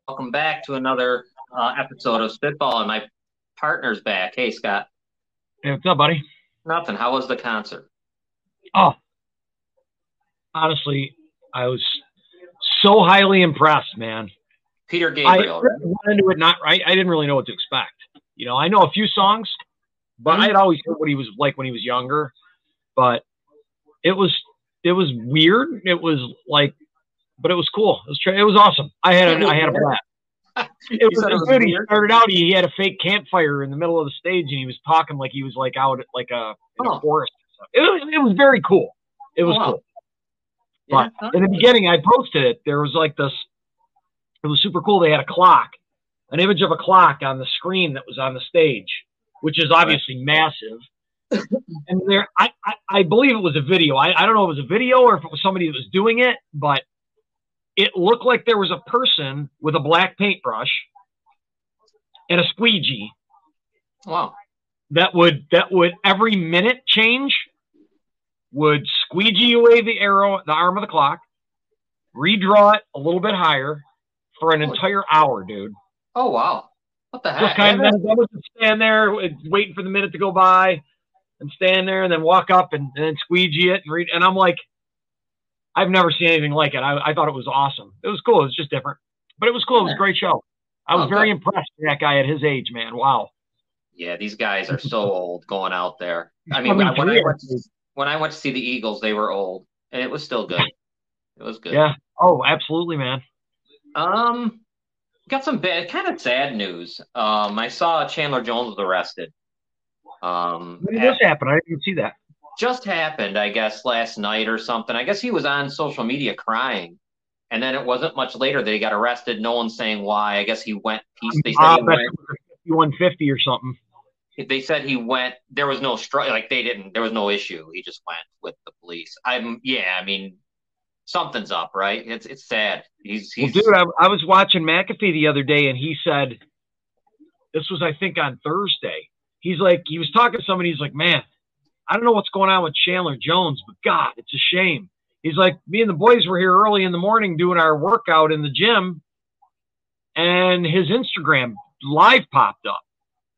Welcome back to another episode of Spitball, and my partner's back. Hey, Scott. Hey, what's up, buddy? Nothing. How was the concert? Oh, honestly, I was so highly impressed, man. Peter Gabriel. I went into it I didn't really know what to expect. You know, I know a few songs, but I had always heard what he was like when he was younger. But it was weird. It was like, but it was cool. It was awesome. I had a blast. It was good. He started out. He had a fake campfire in the middle of the stage, and he was talking like he was like out like in a forest. It was very cool. It was cool. But in the beginning, I posted it. There was like this. It was super cool. They had a clock, an image of a clock on the screen that was on the stage, which is obviously massive. And there, I believe it was a video. I don't know if it was a video or if it was somebody that was doing it, but it looked like there was a person with a black paintbrush and a squeegee. Wow. That would every minute change, would squeegee away the arm of the clock, redraw it a little bit higher for an entire hour, dude. Oh, wow. What the heck? I would stand there waiting for the minute to go by and stand there and then walk up and then squeegee it and read. And I'm like, I've never seen anything like it. I thought it was awesome. It was cool. It was just different, but it was cool. It was a great show. I was very impressed with that guy at his age, man. Wow. Yeah, these guys are so old going out there. I mean, when I went to see the Eagles, they were old, and it was still good. It was good. Yeah. Oh, absolutely, man. Got some kind of sad news. I saw Chandler Jones was arrested. When did this happen? I didn't see that. Just happened, I guess, last night or something. I guess he was on social media crying, and then it wasn't much later that he got arrested. No one's saying why. I guess he went. They said he went 5150 or something. They said he went. There was no strike. Like they didn't. There was no issue. He just went with the police. I mean, something's up, right? It's sad. He's well, dude. I was watching McAfee the other day, and he said this was, I think, on Thursday. He's like, he was talking to somebody. He's like, man, I don't know what's going on with Chandler Jones, but God, it's a shame. He's like, me and the boys were here early in the morning doing our workout in the gym, and his Instagram live popped up,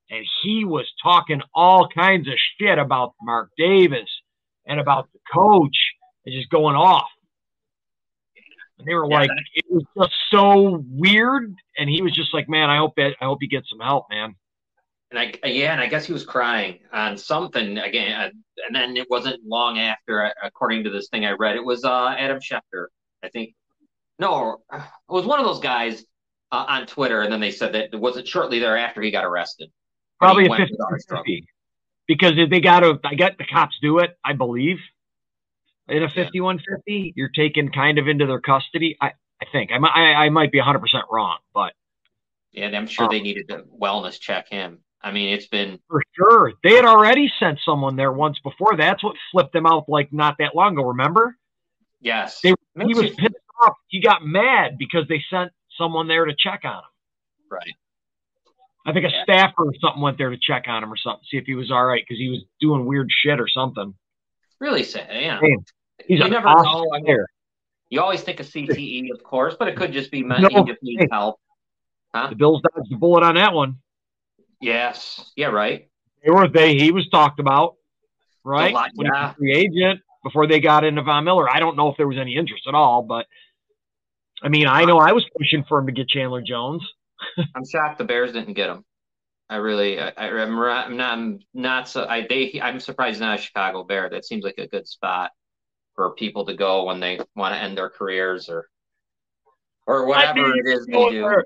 and he was talking all kinds of shit about Mark Davis and about the coach and just going off. And they were like, it was just so weird. And he was just like, man, I hope he gets some help, man. And I guess he was crying on something again, and then it wasn't long after, according to this thing I read, it was Adam Schefter, I think. No, it was one of those guys on Twitter, and then they said that it wasn't shortly thereafter he got arrested. Probably a 50-50, because I got the cops do it, I believe. In a 5150, you're taken kind of into their custody. I think I might be 100% wrong, but yeah, and I'm sure they needed to wellness check him. I mean, it's been for sure. They had already sent someone there once before. That's what flipped them out like not that long ago. Remember? Yes. He was pissed off. He got mad because they sent someone there to check on him. Right. I think a staffer or something went there to check on him or something, see if he was all right because he was doing weird shit or something. Really sad. Yeah. Man, he's you never know. I mean, you always think of CTE, of course, but it could just be he just needs help. Huh? The Bills dodged the bullet on that one. Yes. Yeah, right. He was talked about, right? When he was free agent before they got into Von Miller. I don't know if there was any interest at all, but I mean, I know I was pushing for him to get Chandler Jones. I'm shocked the Bears didn't get him. I'm surprised not a Chicago Bear. That seems like a good spot for people to go when they want to end their careers or whatever it is they do.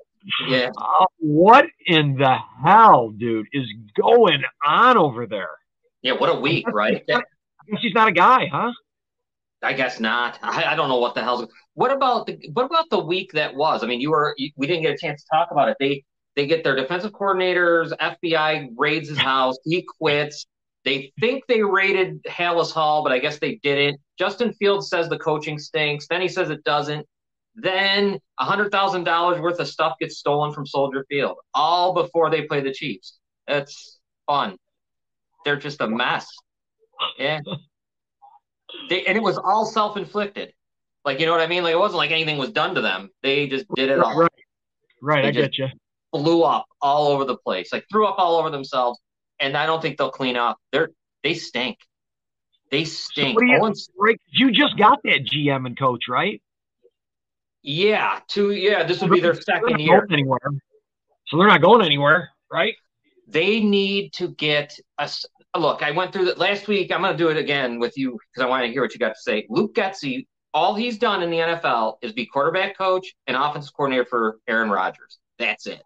Yeah. What in the hell, dude, is going on over there? Yeah, what a week, right? I guess he's not a guy, huh? I guess not. I don't know what the hell's. What about the week that was? I mean, we didn't get a chance to talk about it. They get their defensive coordinators. FBI raids his house. He quits. They think they raided Hallis Hall, but I guess they didn't. Justin Fields says the coaching stinks. Then he says it doesn't. Then $100,000 worth of stuff gets stolen from Soldier Field, all before they play the Chiefs. It's fun. They're just a mess. Yeah. And it was all self-inflicted. Like, you know what I mean? Like, it wasn't like anything was done to them. They just did it all. Right, right. They I just get you. blew up all over the place, like threw up all over themselves. And I don't think they'll clean up. They stink. They So what stink. do you? Owens, Right, you just got that GM and coach, right? yeah, this would They're be their not second going year. anywhere. So they're not going anywhere, right? They need to get us. Look, I went through that last week. I'm going to do it again with you because I want to hear what you got to say. Luke Getzey, all he's done in the NFL is be quarterback coach and offensive coordinator for Aaron Rodgers. That's it.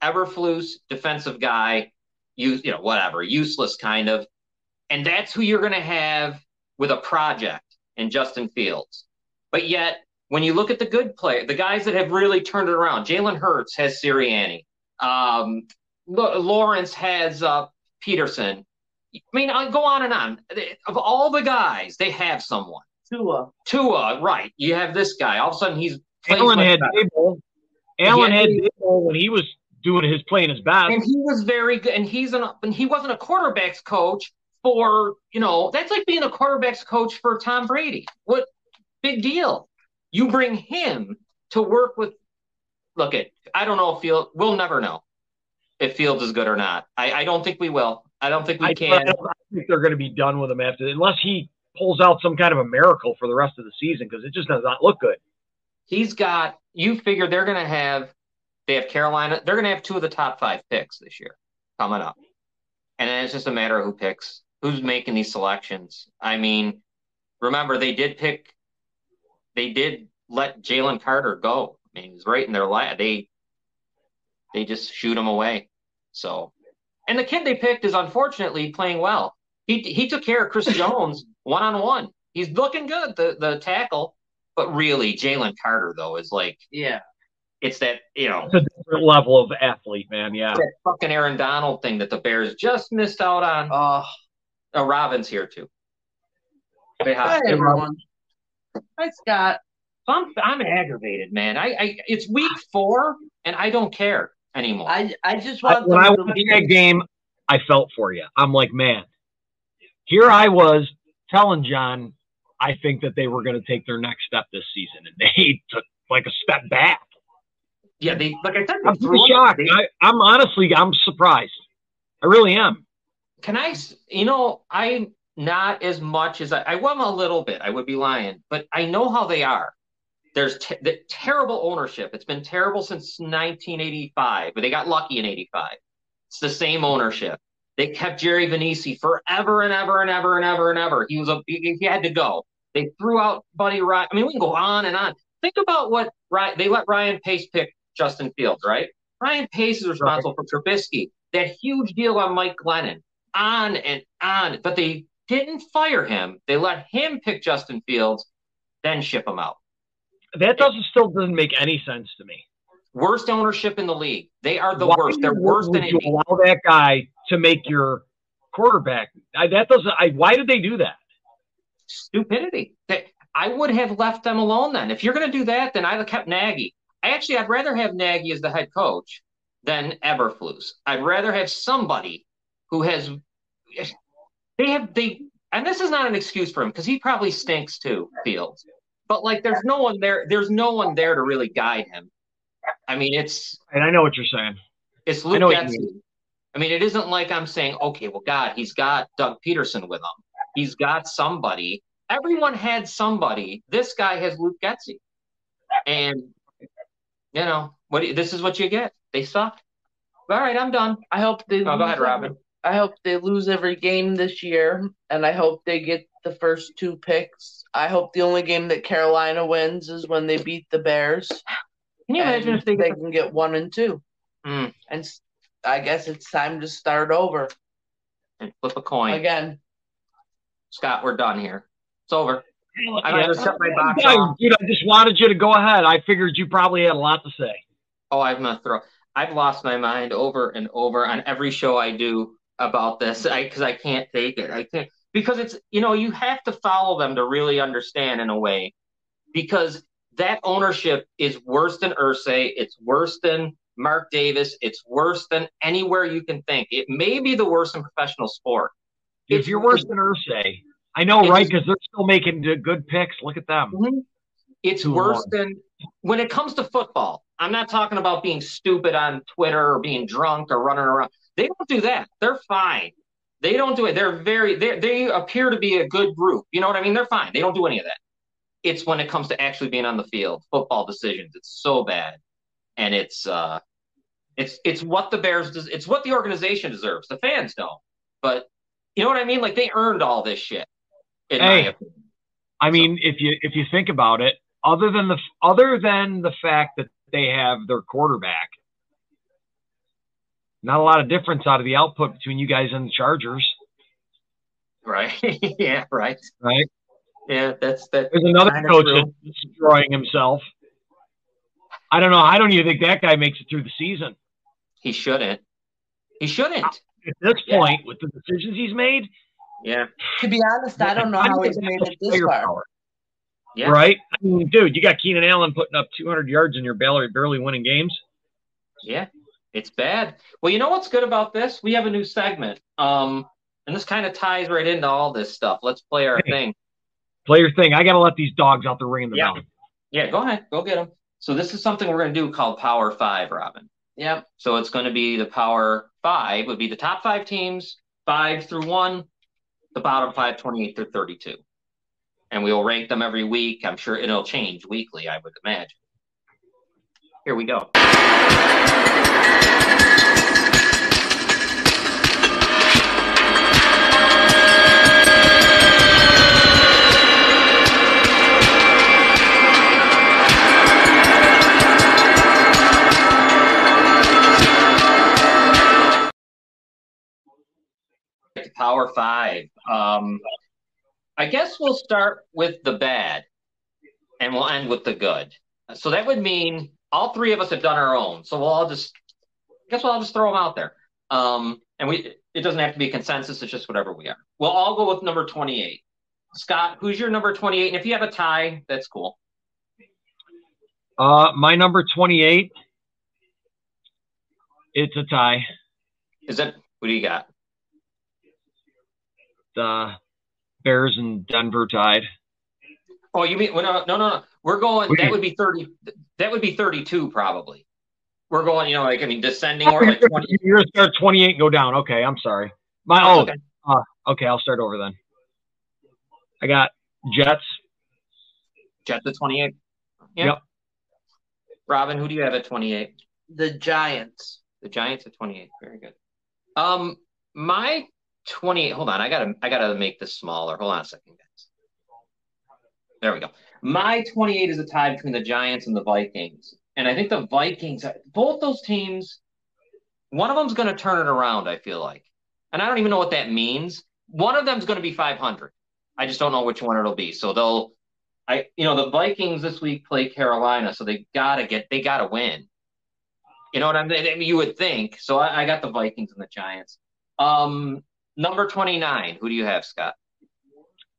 Eberflus, defensive guy, whatever, useless kind of. And that's who you're going to have with a project in Justin Fields. But yet, when you look at the good play, the guys that have really turned it around, Jalen Hurts has Sirianni. Lawrence has Peterson. I mean, I'll go on and on. Of all the guys, they have someone. Tua, right. You have this guy. All of a sudden, he's plays Allen much had better. Dable. Allen had Dable when he was doing his playing his best. And he was very good. And he wasn't a quarterback's coach for, that's like being a quarterback's coach for Tom Brady. What big deal? You bring him to work with. I don't know if we'll never know if Fields is good or not. I don't think we will. I don't think we can. I think they're going to be done with him unless he pulls out some kind of a miracle for the rest of the season, because it just does not look good. You figure they have Carolina. They're going to have 2 of the top 5 picks this year coming up. And then it's just a matter of who's making these selections. I mean, remember, they did let Jalen Carter go. I mean, he's right in their lap. They just shoot him away. So, and the kid they picked is unfortunately playing well. He took care of Chris Jones one-on-one. He's looking good, the tackle. But really, Jalen Carter, though, is like, yeah, it's that, It's a different level of athlete, man. Yeah. That fucking Aaron Donald thing that the Bears just missed out on. Robin's here, too. Hi, everyone. Hi, Scott. I'm aggravated, man. It's week 4, and I don't care anymore. I just want when I watched that game, I felt for you. I'm like, man, here I was telling John, I think that they were going to take their next step this season, and they took like a step back. Yeah, like I said, I'm pretty shocked. I'm surprised. I really am. I'm not as much as I was a little bit. I would be lying, but I know how they are. There's the terrible ownership. It's been terrible since 1985, but they got lucky in 85. It's the same ownership. They kept Jerry Vinicius forever and ever and ever and ever and ever. He had to go. They threw out Buddy Ryan. I mean, we can go on and on. Think about what they let Ryan Pace pick Justin Fields, right? Ryan Pace is responsible for Trubisky. That huge deal on Mike Glennon. On and on. But they didn't fire him. They let him pick Justin Fields, then ship him out. That still doesn't make any sense to me. Worst ownership in the league. They are the worst. They're worse than you allow that guy to make your quarterback. Why did they do that? Stupidity. I would have left them alone then. If you're going to do that, then I'd have kept Nagy. I'd rather have Nagy as the head coach than Eberflus. I'd rather have somebody who has and this is not an excuse for him because he probably stinks too, Fields. But there's no one there to really guide him. I mean, and I know what you're saying. It's Luke Getzey. I mean, it isn't like I'm saying, okay, well, God, he's got Doug Peterson with him. He's got somebody. Everyone had somebody. This guy has Luke Getzey. And, this is what you get. They suck. All right, I'm done. I hope they go ahead, Robin. I hope they lose every game this year, and I hope they get the first 2 picks. I hope the only game that Carolina wins is when they beat the Bears. Can you imagine if they can get 1 and 2? And I guess it's time to start over. And flip a coin. Again. Scott, we're done here. It's over. I'm going to shut my box off. Dude, I just wanted you to go ahead. I figured you probably had a lot to say. Oh, I've lost my mind over and over on every show I do about this because I can't take it. I can't, because it's, you have to follow them to really understand in a way, because that ownership is worse than Irsay. It's worse than Mark Davis. It's worse than anywhere you can think. It may be the worst in professional sport. If you're worse than Irsay, I know, right? Because they're still making good picks. Look at them. It's worse than when it comes to football. I'm not talking about being stupid on Twitter or being drunk or running around. They don't do that. They're fine. They don't do it. They appear to be a good group. You know what I mean? They're fine. They don't do any of that. It's when it comes to actually being on the field, football decisions. It's so bad, and it's what the Bears does. It's what the organization deserves. The fans don't, but you know what I mean? Like they earned all this shit. In my opinion. I mean, if you think about it, other than the fact that they have their quarterback, not a lot of difference out of the output between you guys and the Chargers. Right. Yeah. Right. Right. Yeah. There's another coach that's destroying himself. I don't know. I don't even think that guy makes it through the season. He shouldn't. At this point, with the decisions he's made. Yeah. To be honest, I don't know how he's made it this far. Yeah. Right? I mean, dude, you got Keenan Allen putting up 200 yards and you're barely winning games. Yeah, it's bad. Well, you know what's good about this? We have a new segment. And this kind of ties right into all this stuff. Let's play our thing. Play your thing. I got to let these dogs out there ringing the bell. Yeah, go ahead. Go get them. So this is something we're going to do called Power 5, Robin. Yep. So it's going to be the Power 5 would be the top 5 teams, 5 through 1, the bottom 5, 28 through 32. And we'll rank them every week. I'm sure it'll change weekly, I would imagine. Here we go. Power 5. I guess we'll start with the bad, and we'll end with the good. So that would mean all three of us have done our own. So we'll just throw them out there. And it doesn't have to be a consensus. It's just whatever we are. We'll all go with number 28. Scott, who's your number 28? And if you have a tie, that's cool. My number 28. It's a tie. Is it? What do you got? The Bears and Denver tied. Oh, you mean no. We're going. That would be 30. That would be 32 probably. We're going. Descending or like 20. You're gonna start 28 and go down. Okay, I'm sorry. Okay, I'll start over then. I got Jets. Jets at 28. Yeah. Yep. Robin, who do you have at 28? The Giants. The Giants at 28. Very good. My 28. Hold on, I gotta make this smaller. Hold on a second, guys. There we go. My 28 is a tie between the Giants and the Vikings, and I think the Vikings, both those teams, one of them's going to turn it around. I feel like, and I don't even know what that means. One of them's going to be 500. I just don't know which one it'll be. So the Vikings this week play Carolina, so they gotta win. You know what I mean? You would think. So I got the Vikings and the Giants. Number 29. Who do you have, Scott?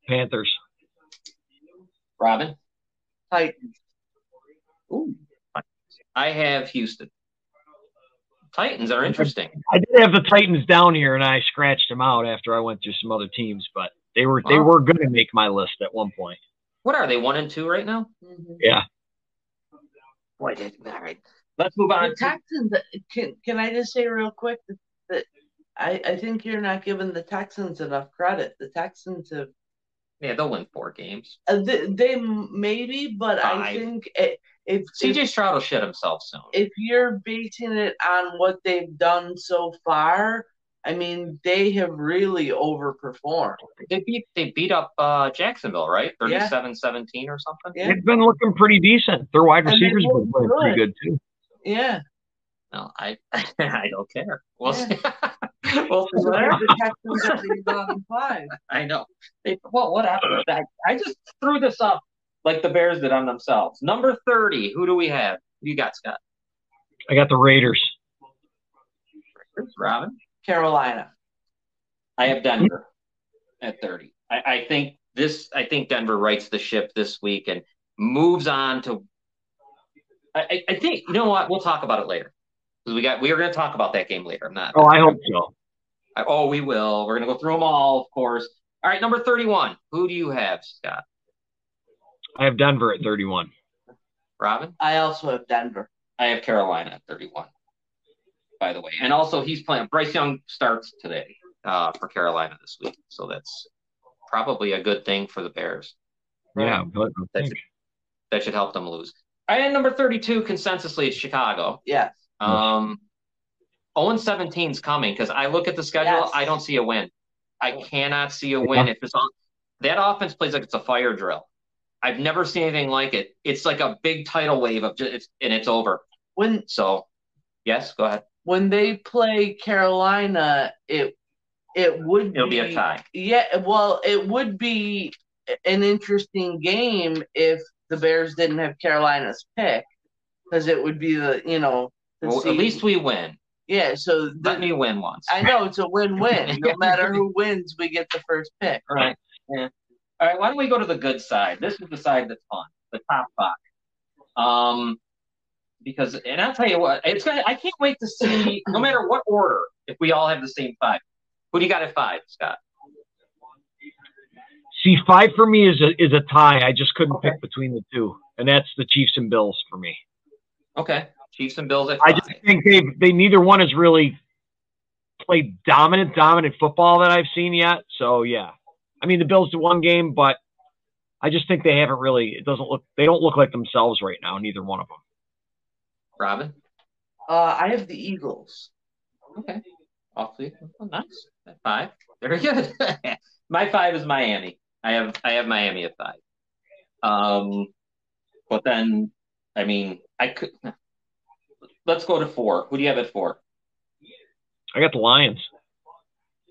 Panthers. Robin? Titans. Ooh. I have Houston. Titans are interesting. I did have the Titans down here, and I scratched them out after I went through some other teams, but they were going to make my list at one point. What are they, 1 and 2 right now? Mm-hmm. Yeah. Boy, all right. Let's move on. The Texans. Can I just say real quick that I think you're not giving the Texans enough credit. The Texans have. Yeah, they'll win 4 games. They maybe, but 5. I think if CJ Stroud will shit himself soon. If you're basing it on what they've done so far, I mean, they have really overperformed. They beat up Jacksonville, right? 37-17 or something. Yeah. They've been looking pretty decent. Their wide receivers have been playing pretty good too. Yeah. No, I don't care. We'll see. We'll see. The Texans at the bottom 5. I know. What happened? I just threw this up like the Bears did on themselves. Number 30. Who do we have? Who you got, Scott? I got the Raiders. Robin? Carolina. I have Denver at 30. I think Denver rights the ship this week and moves on to. I think, you know what? We'll talk about it later. because we are going to talk about that game later. I'm not. Oh, I hope so. We will. We're going to go through them all, of course. All right, number 31. Who do you have, Scott? I have Denver at 31. Robin? I also have Denver. I have Carolina at 31, by the way. And also, he's playing. Bryce Young starts today for Carolina this week. So that's probably a good thing for the Bears. Yeah, but that should help them lose. All right, and number 32, consensusly, it's Chicago. Yes. 0-17 is coming because I look at the schedule. Yes. I don't see a win. I cannot see a win. If it's on, that offense plays like it's a fire drill. I've never seen anything like it. It's like a big tidal wave of and it's over. Yes, go ahead. When they play Carolina, it'll be a tie. Yeah, well, it would be an interesting game if the Bears didn't have Carolina's pick, because it would be at least we win. Yeah, so let me win once. I know it's a win-win. No matter who wins, we get the first pick. Right. Yeah. All right. Why don't we go to the good side? This is the side that's fun, the top five. Because, and I'll tell you what, I can't wait to see, no matter what order, if we all have the same 5. Who do you got at 5, Scott? See, 5 for me is a tie. I just couldn't pick between the two, and that's the Chiefs and Bills for me. Okay. Chiefs and Bills at 5. I just think they neither one has really played dominant football that I've seen yet. So yeah, I mean the Bills did one game, but I just think they haven't really. They don't look like themselves right now. Neither one of them. Robin, I have the Eagles. Okay, awfully nice. At 5, very good. My 5 is Miami. I have Miami at 5. But then I mean I could. Let's go to 4. Who do you have at 4? I got the Lions.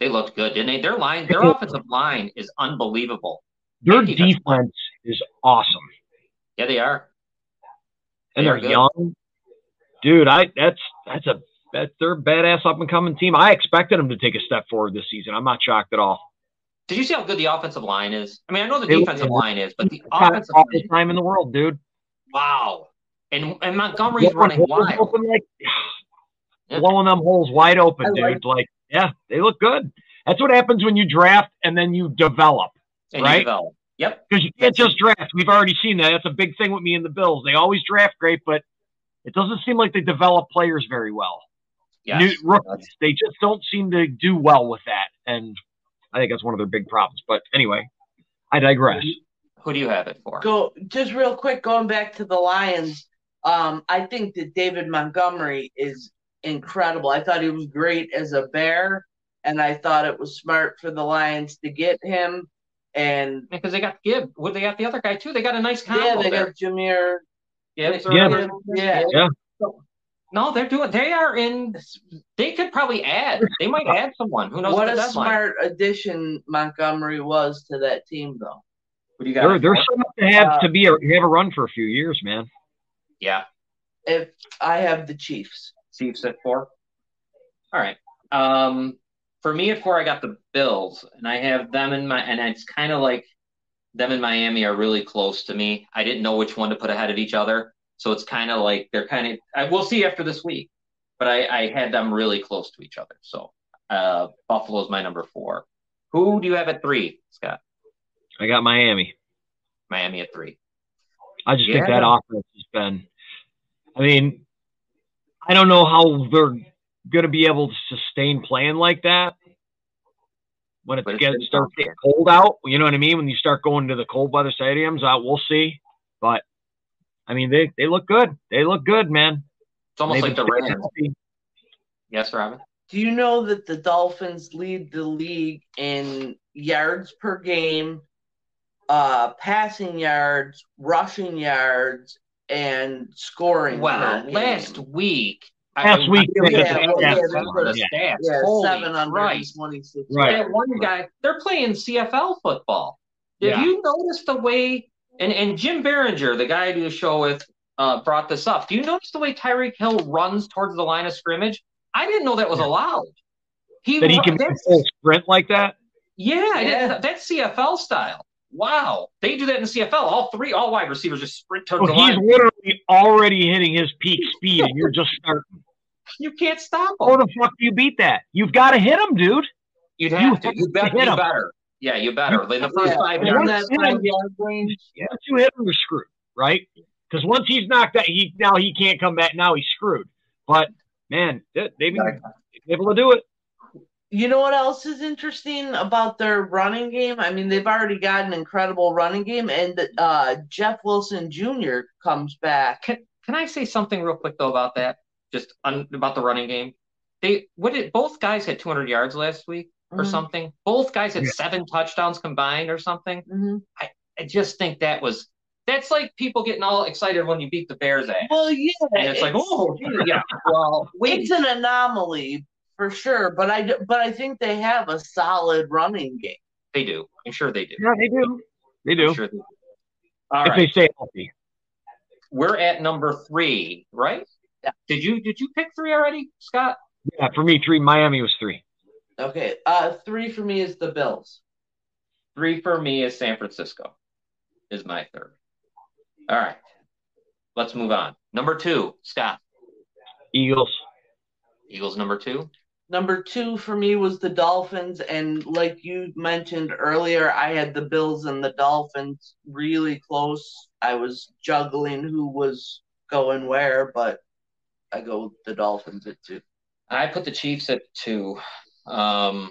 They looked good, didn't they? Their offensive line is unbelievable. Their defense is awesome. Yeah, they are. And they're young. Dude, they're a badass up and coming team. I expected them to take a step forward this season. I'm not shocked at all. Did you see how good the offensive line is? I mean, I know the defensive line is, but the offensive line time in the world, dude. Wow. And Montgomery's running wild. Blowing them holes wide open, dude. Yeah, they look good. That's what happens when you draft and then you develop, right? Yep. Because you can't just draft. We've already seen that. That's a big thing with me and the Bills. They always draft great, but it doesn't seem like they develop players very well. Yes. New rookies, they just don't seem to do well with that. And I think that's one of their big problems. But anyway, I digress. Who do you have it for? Just real quick, going back to the Lions. I think that David Montgomery is incredible. I thought he was great as a Bear, and I thought it was smart for the Lions to get him. And because they got Gibb, they got the other guy too. They got a nice combo. Yeah, they got Jameer. Yeah. No, they're doing. They are in. They could probably add. They might add someone. Who knows? What a smart addition Montgomery was to that team, though. What do you got? They're set up to have a run for a few years, man. Yeah. If I have the Chiefs. Chiefs at 4. All right. For me at 4, I got the Bills, and I have them and it's kind of like them and Miami are really close to me. I didn't know which one to put ahead of each other, so it's kind of like they're kind of. We'll see after this week, but I had them really close to each other. So Buffalo's my number 4. Who do you have at 3, Scott? I got Miami. Miami at 3. I just think that offense has been. I mean, I don't know how they're going to be able to sustain playing like that when it starts getting cold out. You know what I mean? When you start going to the cold weather stadiums, we'll see. But I mean, they look good. They look good, man. It's almost like the Rams. Yes, Robin. Do you know that the Dolphins lead the league in yards per game, passing yards, rushing yards, and scoring? Wow, last week. Last week, the stats. Yeah, 726. Right. That one guy, they're playing CFL football. Did you notice the way? And Jim Behringer, the guy I do the show with, brought this up. Do you notice the way Tyreek Hill runs towards the line of scrimmage? I didn't know that was allowed. He can make a full sprint like that? Yeah. That's CFL style. Wow. They do that in the CFL. All wide receivers just sprint towards the line. He's literally already hitting his peak speed, and you're just starting. You can't stop How them. the fuck do you beat that? You've got to hit them, dude. You'd have to. You hit them. better. Yeah, you better. In the first 5 in yards. that 5-yard range. Once you hit him, you're screwed, right? Because once he's knocked out, now he can't come back. Now he's screwed. But man, they've been able to do it. You know what else is interesting about their running game? I mean, they've already got an incredible running game, and Jeff Wilson Jr. comes back. Can I say something real quick though about that? Just about the running game. Both guys had 200 yards last week or something. Both guys had 7 touchdowns combined or something. I just think that's like people getting all excited when you beat the Bears at. Well, yeah, and it's like, oh, yeah. Well, it's an anomaly for sure, but I think they have a solid running game. They do. I'm sure they do. Yeah, they do. They do. I'm sure they do. All if right. they stay healthy. We're at number 3, right? Yeah. Did you pick 3 already, Scott? Yeah, for me, 3. Miami was 3. Okay. 3 for me is the Bills. 3 for me is San Francisco. Is my 3rd. All right. Let's move on. Number 2, Scott. Eagles. Eagles number 2. Number 2 for me was the Dolphins, and like you mentioned earlier, I had the Bills and the Dolphins really close. I was juggling who was going where, but I go with the Dolphins at 2. I put the Chiefs at 2. I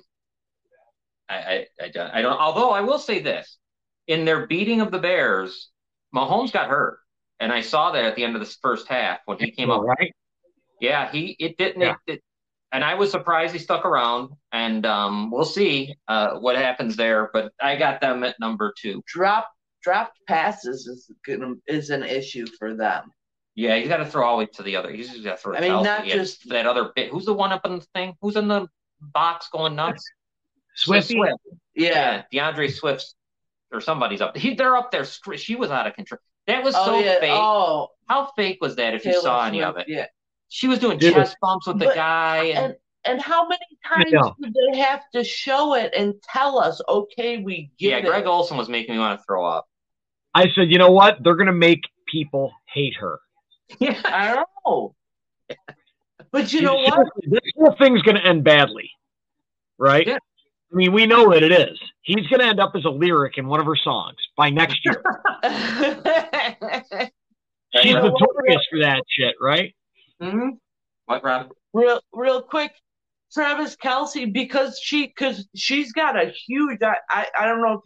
don't. Although I will say this, in their beating of the Bears, Mahomes got hurt, and I saw that at the end of the first half when he came up. Right? Yeah, it didn't. Yeah. And I was surprised he stuck around, and we'll see what happens there. But I got them at number 2. Dropped passes is an issue for them. Yeah, he's got to throw all the way to the other. He's got to throw. I mean, not just that other bit. Who's the one up in the thing? Who's in the box going nuts? Swift. Yeah, DeAndre Swift or somebody's up. They're up there. She was out of control. That was so fake. Oh, how fake was that? If Taylor you saw Swift, any of it, yeah. She was doing chest bumps with the guy. And how many times did they have to show it and tell us, okay, we get it? Yeah, Greg Olson was making me want to throw up. I said, you know what? They're going to make people hate her. Yeah, I know. But you know what? This whole thing's going to end badly, right? Yeah. I mean, we know that it is. He's going to end up as a lyric in one of her songs by next year. She's notorious for that shit, right? Mm-hmm. What, Rob? Real quick, Travis Kelce, because she's got a huge. I don't know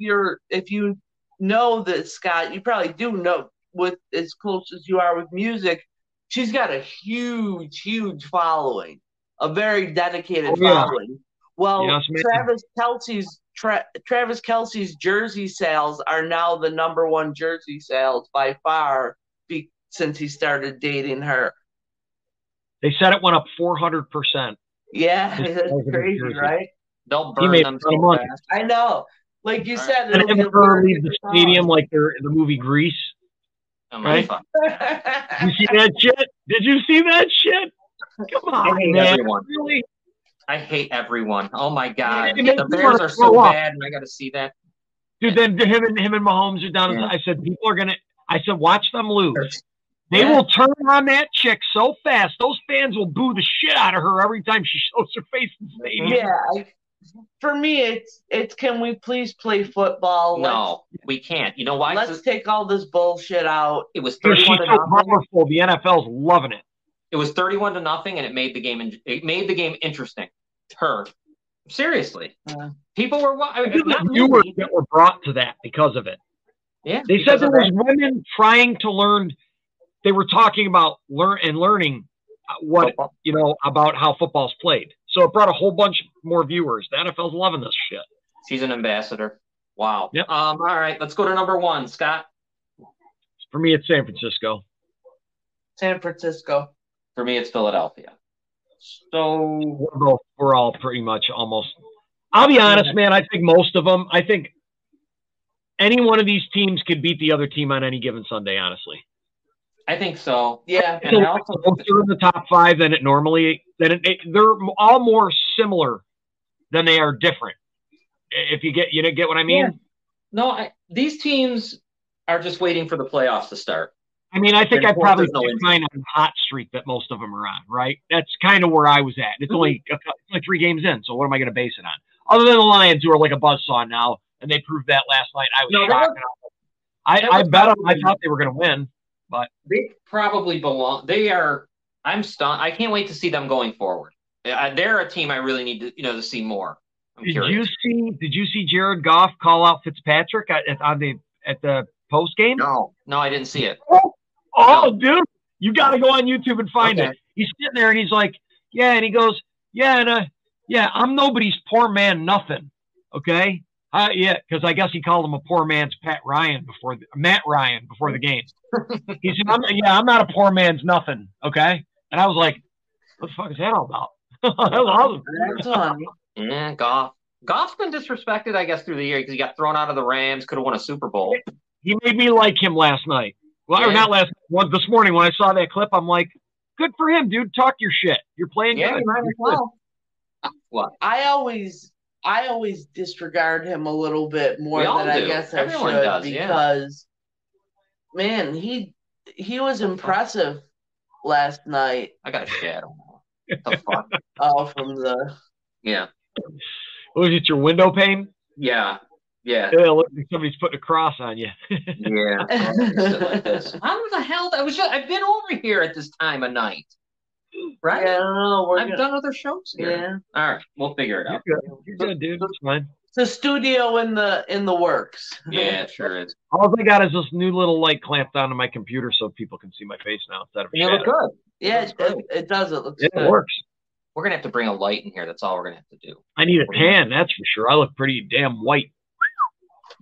if you know this, Scott. You probably do know with as close as you are with music. She's got a huge following, a very dedicated following. Well, yes, Travis Kelce's jersey sales are now the number 1 jersey sales by far since he started dating her. They said it went up 400%. Yeah, that's crazy, right? They'll burn them so fast. I know. Like you said, and never leave the stadium like they're in the movie Grease. Right? You see that shit? Did you see that shit? Come on, man. Everyone. Really? I hate everyone. Oh my god, the Bears are so bad, and I got to see that. Dude, then him and Mahomes are down. Yeah. I said, people are gonna. I said, watch them lose. They will turn on that chick so fast. Those fans will boo the shit out of her every time she shows her face in the stadium. Yeah. For me, it's can we please play football? No, we can't. You know why? Let's take all this bullshit out. It was 31 to nothing. Powerful. The NFL's loving it. It was 31 to nothing, and it made the game. It made the game interesting. Her, seriously, people were viewers that were brought to that because of it. Yeah, they said there was women trying to learn. They were talking about learning what about how football's played. So it brought a whole bunch more viewers. The NFL's loving this shit. She's an ambassador. Wow. Yep. All right, let's go to number 1, Scott. For me, it's San Francisco. San Francisco. For me, it's Philadelphia. So we're all pretty much almost. I'll be honest, man. I think most of them. I think any one of these teams could beat the other team on any given Sunday. Honestly, I think so. Yeah, and they're in the top 5 than it normally. They're all more similar than they are different. If you get what I mean. Yeah. No, these teams are just waiting for the playoffs to start. I mean, I think And I of course, probably there's no picked injury. mine on the hot streak that most of them are on, right? That's kind of where I was at. It's only 3 games in, so what am I going to base it on? Other than the Lions, who are like a buzzsaw now, and they proved that last night. I was No, shocked. I bet them. I thought they were going to win, but they probably belong. They are. I'm stunned. I can't wait to see them going forward. They're a team I really need to see more. I'm curious. Did you see Jared Goff call out Fitzpatrick at the post game? No, I didn't see it. Oh, dude, you got to go on YouTube and find it. He's sitting there and he's like, yeah, and he goes, yeah, I'm nobody's poor man, nothing. Okay, yeah, because I guess he called him a poor man's Matt Ryan before the game. He said, I'm not a poor man's nothing. Okay, and I was like, what the fuck is that all about? That was awesome. Yeah, Goff's been disrespected, I guess, through the year because he got thrown out of the Rams. Could have won a Super Bowl. He made me like him last night. Well, or not last one this morning when I saw that clip. I'm like, good for him, dude. Talk your shit. You're playing good. You might as well. What? I always disregard him a little bit more than I guess everyone should because, man, he was impressive last night. I got a shadow. The fuck? From the Was it your window pane? Yeah. Look like somebody's putting a cross on you. Yeah. Like this. How the hell? I've been over here at this time of night. Right? Yeah, I've done other shows here. Yeah. All right, we'll figure it out. You're good, dude. It's fine. It's a studio in the works. Yeah, it sure is. All I got is this new little light clamped onto my computer so people can see my face now instead of. You look good. Yeah, it does. It looks good. It works. We're gonna have to bring a light in here. That's all we're gonna have to do. I need a tan, that's for sure. I look pretty damn white.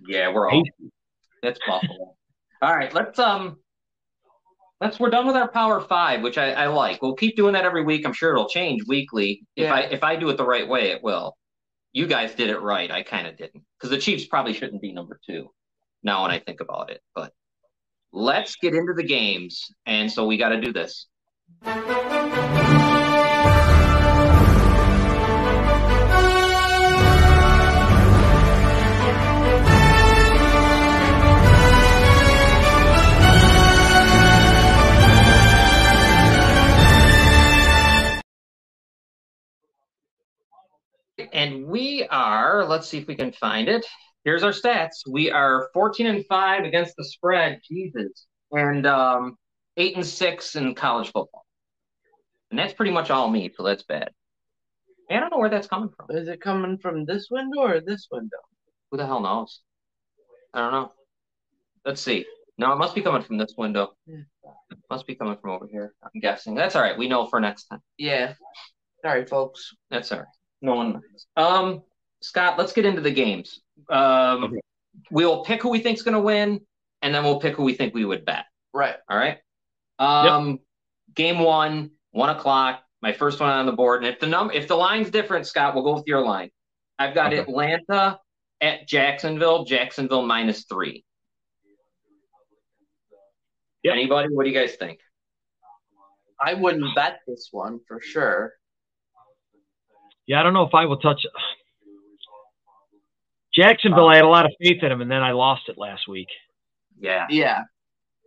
Yeah, we're all. That's Buffalo. All right, we're done with our Power Five, which I like. We'll keep doing that every week. I'm sure it'll change weekly. If I do it the right way, it will. You guys did it right. I kind of didn't, because the Chiefs probably shouldn't be number 2. Now when I think about it, but let's get into the games, and so we got to do this. And we are, let's see if we can find it. Here's our stats. We are 14-5 against the spread. Jesus. And 8-6 in college football. And that's pretty much all me, so that's bad. I don't know where that's coming from. Is it coming from this window or this window? Who the hell knows? I don't know. Let's see. No, it must be coming from this window. It must be coming from over here, I'm guessing. That's all right. We know for next time. Yeah. Sorry, folks. That's all right. No one minds. Scott, let's get into the games. Okay. We'll pick who we think's going to win, and then we'll pick who we think we would bet. Right. All right. Game 1, 1:00. My first one on the board, and if the line's different, Scott, we'll go with your line. I've got Atlanta at Jacksonville. Jacksonville -3. Yep. Anybody? What do you guys think? I wouldn't bet this one for sure. Yeah, I don't know if I will touch it. Jacksonville, I had a lot of faith in him, and then I lost it last week. Yeah. Yeah.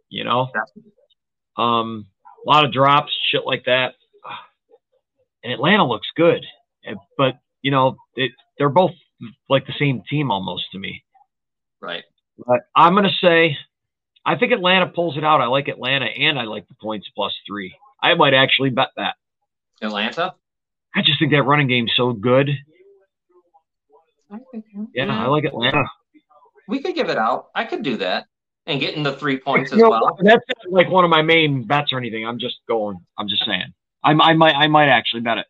You know? A lot of drops, shit like that. And Atlanta looks good. But, you know, they're both like the same team almost to me. Right. But I'm going to say, I think Atlanta pulls it out. I like Atlanta, and I like the points +3. I might actually bet that. Atlanta? I just think that running game's so good. Yeah, I like Atlanta. We could give it out. I could do that and get in the 3 points as well. That's not like one of my main bets or anything. I'm just saying. I might actually bet it.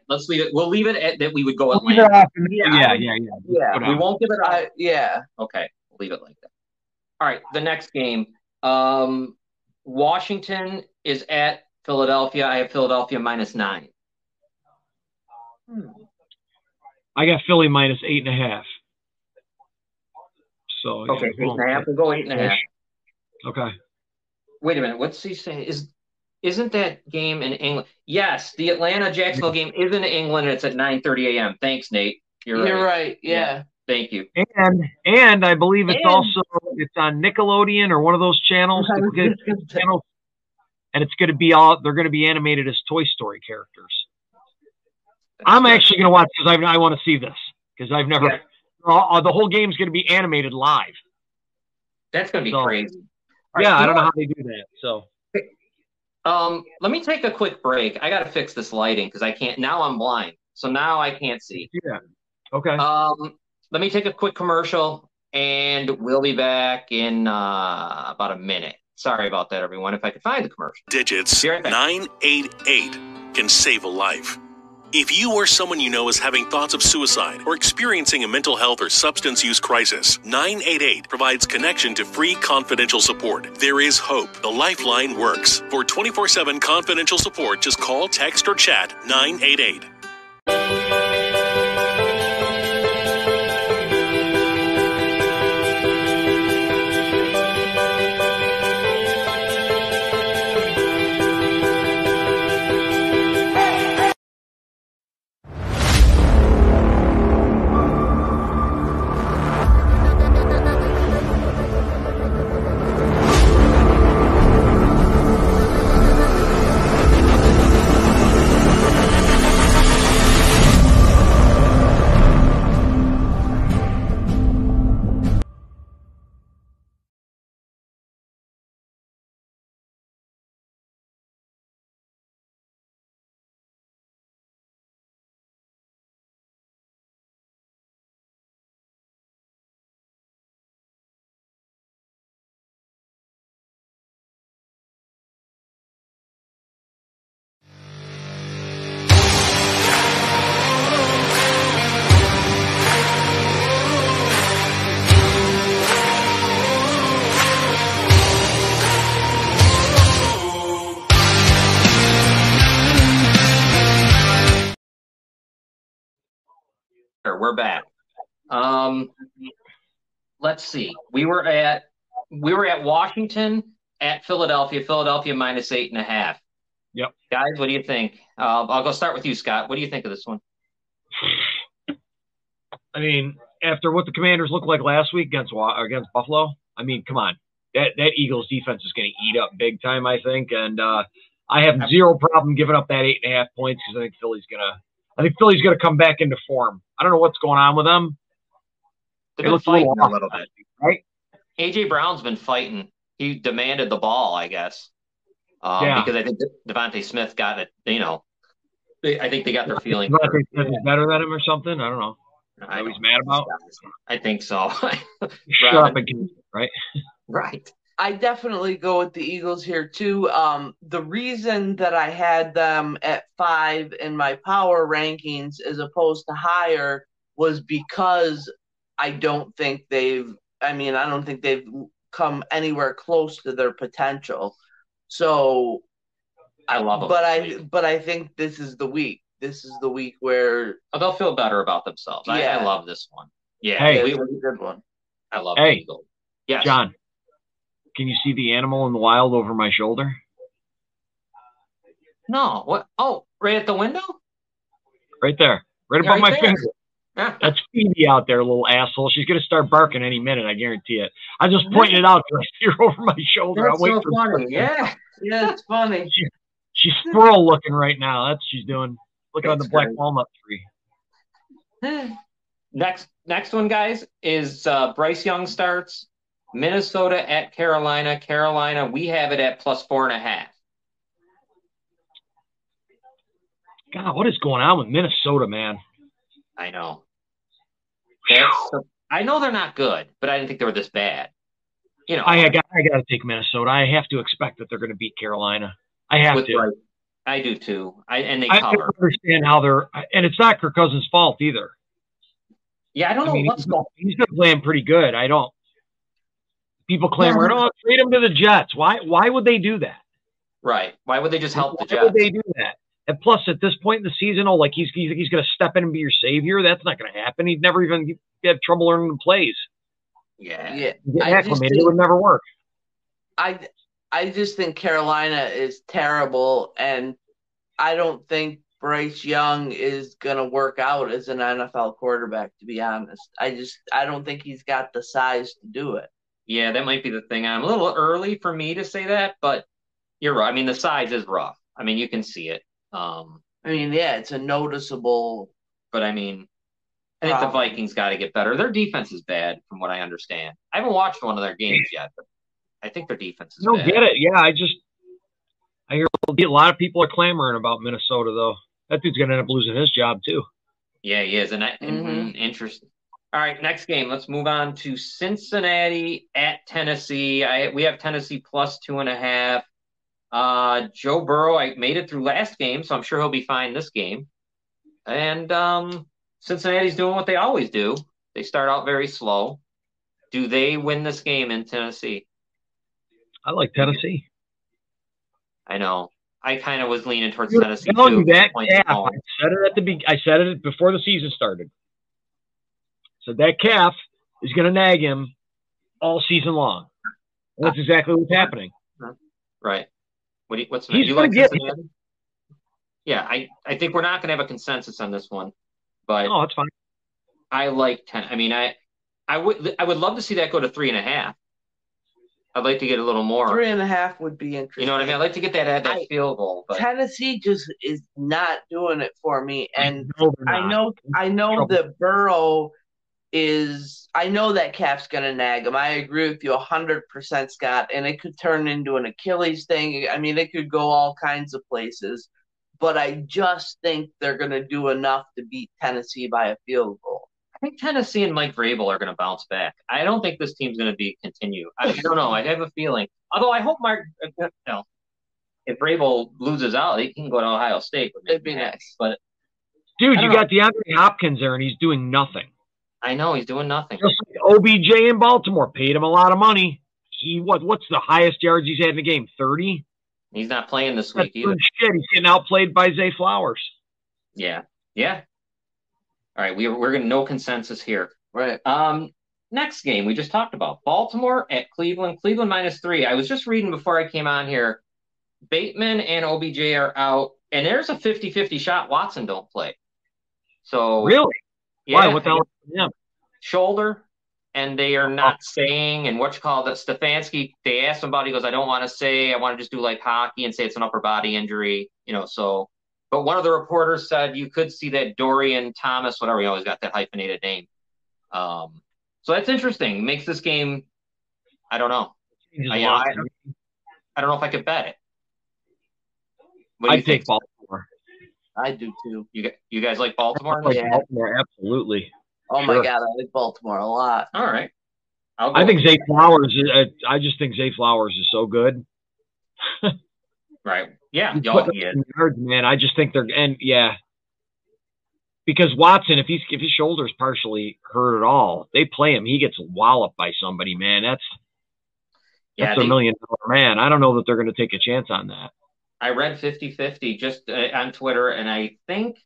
Let's leave it. We'll leave it at that. We would go Atlanta. Yeah. We won't give it out. Yeah. Okay. We'll leave it like that. All right. The next game. Washington is at Philadelphia. I have Philadelphia -9. I got Philly -8.5. So okay, 8.5. We'll go 8.5. Okay. Wait a minute. What's he say? Isn't that game in England? Yes, the Atlanta-Jacksonville game is in England, and it's at 9:30 a.m. Thanks, Nate. You're right. Yeah. Thank you. And I believe it's And- also it's on Nickelodeon or one of those channels. Channels, and it's going to be they're going to be animated as Toy Story characters. I'm actually going to watch because I want to see this because I've never. Yeah. The whole game's going to be animated live. That's going to be crazy. Yeah, I don't know how they do that. So, let me take a quick break. I got to fix this lighting because I can't. Now I'm blind, so now I can't see. Yeah. Okay. Let me take a quick commercial, and we'll be back in about a minute. Sorry about that, everyone. If I could find the commercial. Digits 988 can save a life. If you or someone you know is having thoughts of suicide or experiencing a mental health or substance use crisis, 988 provides connection to free confidential support. There is hope. The Lifeline works. For 24/7 confidential support, just call, text, or chat 988. We're back. Let's see. We were at Washington at Philadelphia. Philadelphia minus 8.5. Yep. Guys, what do you think? I'll go start with you, Scott. What do you think of this one? I mean, after what the Commanders looked like last week against Buffalo, I mean, come on. That Eagles defense is going to eat up big time, I think. And I have zero problem giving up that 8.5 points because I think Philly's going to come back into form. I don't know what's going on with them. They've been fighting a little bit, right? AJ Brown's been fighting. He demanded the ball, I guess, because I think Devontae Smith got it. I think they got their feeling. Devontae Smith is better than him or something. I don't know. I know he's mad about. I think so. Shut up again, right? Right. I definitely go with the Eagles here too. The reason that I had them at 5 in my power rankings as opposed to higher was because I don't think they've come anywhere close to their potential. So I love them. But I think this is the week. This is the week where they'll feel better about themselves. Yeah. I love this one. Yeah. Hey, it was a good one. I love the Eagles. Yes. John, can you see the animal in the wild over my shoulder? No. What? Oh, right at the window? Right there. Right above my finger. Yeah. That's Phoebe out there, little asshole. She's going to start barking any minute, I guarantee it. I'm just pointing it out because I see her over my shoulder. That's so funny. Yeah. Yeah, it's funny. She's squirrel looking right now. That's what she's doing. Looking on the black walnut tree. Next one, guys, is Bryce Young starts. Minnesota at Carolina. Carolina, we have it at plus 4.5. God, what is going on with Minnesota, man? I know. I know they're not good, but I didn't think they were this bad. I got to take Minnesota. I have to expect that they're going to beat Carolina. I have to. Right. I do too. And they cover. I don't understand how they're, and it's not Kirk Cousins' fault either. Yeah, I don't know what's going on. He's been playing pretty good. People clamoring, trade him to the Jets. Why would they do that? Right. Why would they just help the Jets? Why would they do that? And plus, at this point in the season, he's going to step in and be your savior. That's not going to happen. He'd never even had trouble learning the plays. Yeah. Acclimated, it would never work. I just think Carolina is terrible, and I don't think Bryce Young is going to work out as an NFL quarterback, to be honest. I don't think he's got the size to do it. Yeah, that might be the thing. I'm a little early for me to say that, but you're right. I mean, the size is rough. I mean, you can see it. It's a noticeable. But I mean, I think the Vikings got to get better. Their defense is bad, from what I understand. I haven't watched one of their games yet, but I think their defense is bad. I don't get it. Yeah, I hear a lot of people are clamoring about Minnesota, though. That dude's going to end up losing his job, too. Yeah, he is. Interesting. All right, next game. Let's move on to Cincinnati at Tennessee. We have Tennessee plus 2.5. Joe Burrow, I made it through last game, so I'm sure he'll be fine this game. And Cincinnati's doing what they always do. They start out very slow. Do they win this game in Tennessee? I like Tennessee. I know. I kind of was leaning towards Tennessee too. That calf, I said it before the season started. So that calf is going to nag him all season long. And that's exactly what's happening. Right. What's He's you like Cincinnati? Yeah, I think we're not going to have a consensus on this one, but that's fine. I like 10. I mean, I would love to see that go to 3.5. I'd like to get a little more. 3.5 would be interesting. You know what I mean? I'd like to get that field goal. But Tennessee just is not doing it for me, and I know that Burrow is. I know that calf's gonna nag him. I agree with you 100%, Scott. And it could turn into an Achilles thing. I mean, it could go all kinds of places. But I just think they're gonna do enough to beat Tennessee by a field goal. I think Tennessee and Mike Vrabel are going to bounce back. I don't think this team's going to continue. I don't know. I have a feeling. Although I hope if Vrabel loses out, he can go to Ohio State. It'd be nice. But dude, you got DeAndre Hopkins there, and he's doing nothing. I know he's doing nothing. Just like OBJ in Baltimore paid him a lot of money. What's the highest yards he's had in the game? 30. He's not playing this week either. Shit, he's getting outplayed by Zay Flowers. Yeah. All right, we're going to no consensus here. Right. Next game we just talked about, Baltimore at Cleveland. Cleveland -3. I was just reading before I came on here. Bateman and OBJ are out, and there's a 50-50 shot Watson don't play. So really? Yeah, why? What the hell? Yeah. Shoulder, and they are not saying. And Stefanski, they asked him about it. He goes, I don't want to say. I want to just do like hockey and say it's an upper body injury. So. But one of the reporters said you could see that Dorian Thomas, whatever, he always got that hyphenated name. So that's interesting. Makes this game, I don't know. I don't know if I could bet it. I take Baltimore. I do too. You guys like Baltimore? Baltimore, absolutely. Oh my God, I like Baltimore a lot. All right. I think Zay Flowers. I just think Zay Flowers is so good. Right. Yeah. Yards, man. I just think because Watson, if his shoulder's partially hurt at all, they play him. He gets walloped by somebody, man. That's a $1 million man. I don't know that they're going to take a chance on that. I read 50-50 just on Twitter, and I think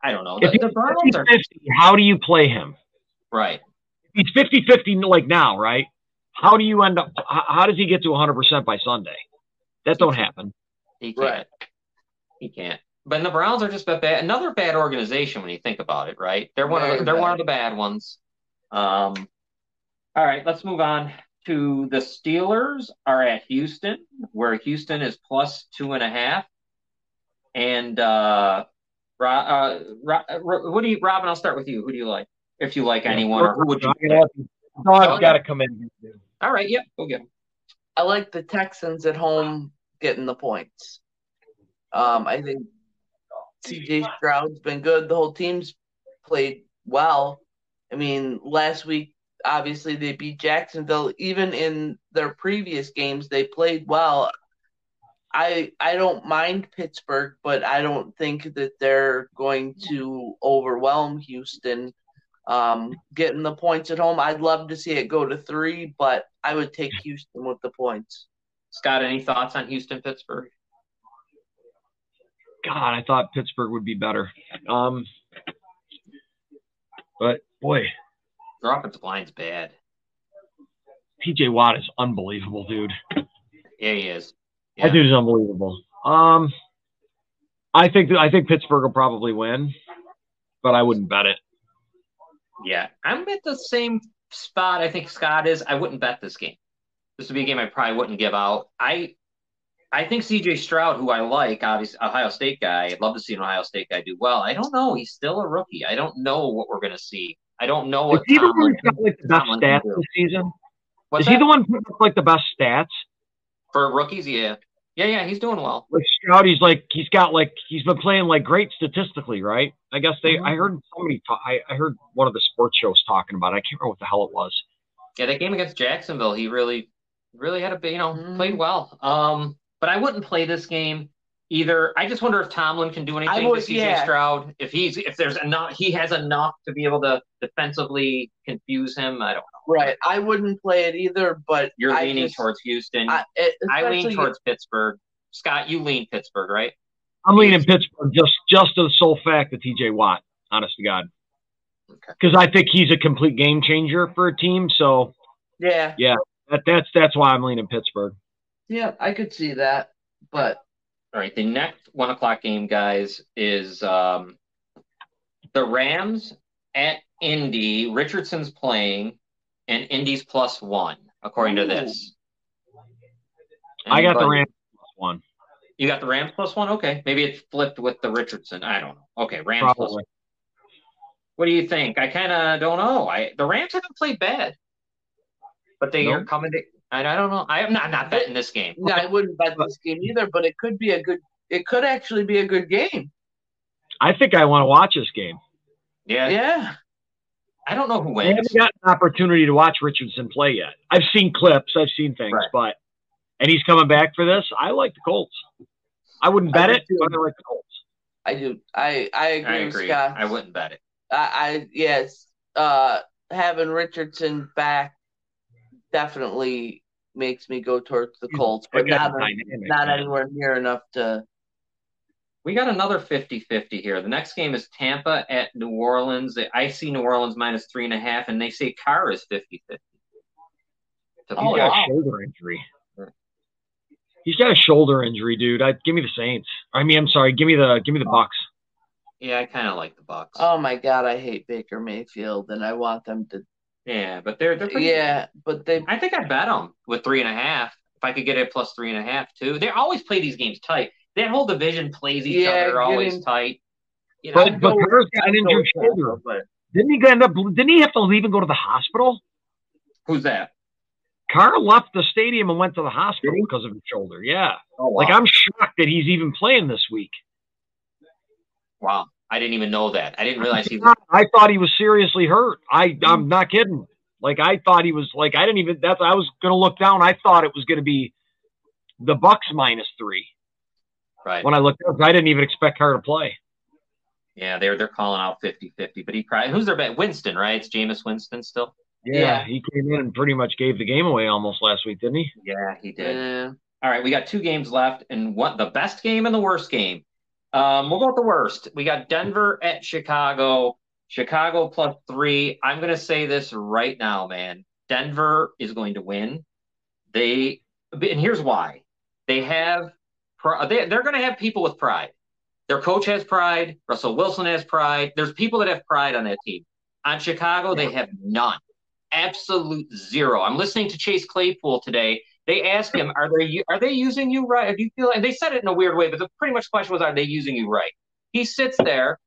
I don't know. The Browns are 50. How do you play him? Right. He's 50-50 like now, right? How do you end up? How does he get to 100% by Sunday? That don't happen. He can't. Right. He can't. But the Browns are just another bad organization when you think about it, right? They're one of the bad ones. All right, let's move on to the Steelers are at Houston, where Houston is plus 2.5. And Robin, I'll start with you. Who do you like? If you like anyone, or who would you pick? I've got to come in. All right, yeah, go get them. I like the Texans at home getting the points. I think C.J. Stroud's been good. The whole team's played well. I mean, last week, obviously, they beat Jacksonville. Even in their previous games, they played well. I don't mind Pittsburgh, but I don't think that they're going to overwhelm Houston. Getting the points at home, I'd love to see it go to 3, but I would take Houston with the points. Scott, any thoughts on Houston-Pittsburgh? God, I thought Pittsburgh would be better. But, boy. Their offensive line's bad. T.J. Watt is unbelievable, dude. Yeah, he is. Yeah. That dude is unbelievable. I think Pittsburgh will probably win, but I wouldn't bet it. Yeah, I'm at the same spot I think Scott is. I wouldn't bet this game. This would be a game I probably wouldn't give out. I think CJ Stroud, who I like, obviously Ohio State guy, I'd love to see an Ohio State guy do well. I don't know. He's still a rookie. I don't know what we're going to see. I don't know what Is he the one Tomlin, who's got like the best Tomlin stats can do. this season? What's Is he that? the one putting up like the best stats? For rookies? Yeah. Yeah, he's doing well. Like Stroud, he's been playing like great statistically, right? I guess I heard somebody I heard one of the sports shows talking about it. I can't remember what the hell it was. Yeah, that game against Jacksonville, he really had a played well. But I wouldn't play this game either. I just wonder if Tomlin can do anything to CJ Stroud. If there's enough, he has enough to be able to defensively confuse him. I don't know. Right. I wouldn't play it either, but you're leaning towards Houston. I lean towards Pittsburgh. Scott, you lean Pittsburgh, right? I'm leaning Pittsburgh just to the sole fact that TJ Watt, honest to God. Because I think he's a complete game changer for a team. So yeah, that's why I'm leaning Pittsburgh. Yeah, I could see that. But all right, the next 1 o'clock game, guys, is the Rams at Indy. Richardson's playing, and Indy's +1, according to this. I got the Rams +1. You got the Rams +1? Okay. Maybe it's flipped with the Richardson. I don't know. Okay, Rams +1. What do you think? I kind of don't know. The Rams haven't played bad, but they are coming to. I don't know. I am not betting this game. No, I wouldn't bet this game either. But it could be it could actually be a good game. I think I want to watch this game. Yeah. I don't know who wins. I haven't got an opportunity to watch Richardson play yet. I've seen clips. I've seen things, and he's coming back for this. I like the Colts. I wouldn't bet it, but I like the Colts. I do. I agree with Scott. I wouldn't bet it. Yes. Having Richardson back definitely makes me go towards the Colts, but not anywhere near enough to. We got another 50-50 here. The next game is Tampa at New Orleans. I see New Orleans -3.5, and they say Carr is 50-50. He's got a shoulder injury. He's got a shoulder injury, dude. Give me the Saints. I'm sorry. Give me the Bucks. Yeah, I kind of like the Bucks. Oh my God, I hate Baker Mayfield, and I want them to. Yeah, but they're pretty good. But they. I think I bet them with 3.5. If I could get it +3.5 too. They always play these games tight. That whole division plays each other always tight. You know, but Carr's got an injured shoulder. Didn't he have to leave and go to the hospital? Who's that? Carr left the stadium and went to the hospital because of his shoulder. Yeah. Oh, wow. I'm shocked that he's even playing this week. Wow. I didn't even know that. I didn't realize he was. I thought he was seriously hurt. I'm not kidding. I thought he was I was going to look down. I thought it was going to be the Bucks -3. Right. When I looked up, I didn't even expect Carr to play. Yeah, they're calling out 50-50, but he probably, who's their bet? Winston, right? It's Jameis Winston still. Yeah, he came in and pretty much gave the game away almost last week, didn't he? Yeah, he did. All right, we got 2 games left, and the best game and the worst game. We'll go with the worst. We got Denver at Chicago. Chicago +3. I'm going to say this right now, man. Denver is going to win. And here's why. They're going to have people with pride. Their coach has pride. Russell Wilson has pride. There's people that have pride on that team. On Chicago, they have none. Absolute zero. I'm listening to Chase Claypool today. They asked him, "Are they using you right? Do you feel?" And they said it in a weird way, but the pretty much question was, "Are they using you right?" He sits there,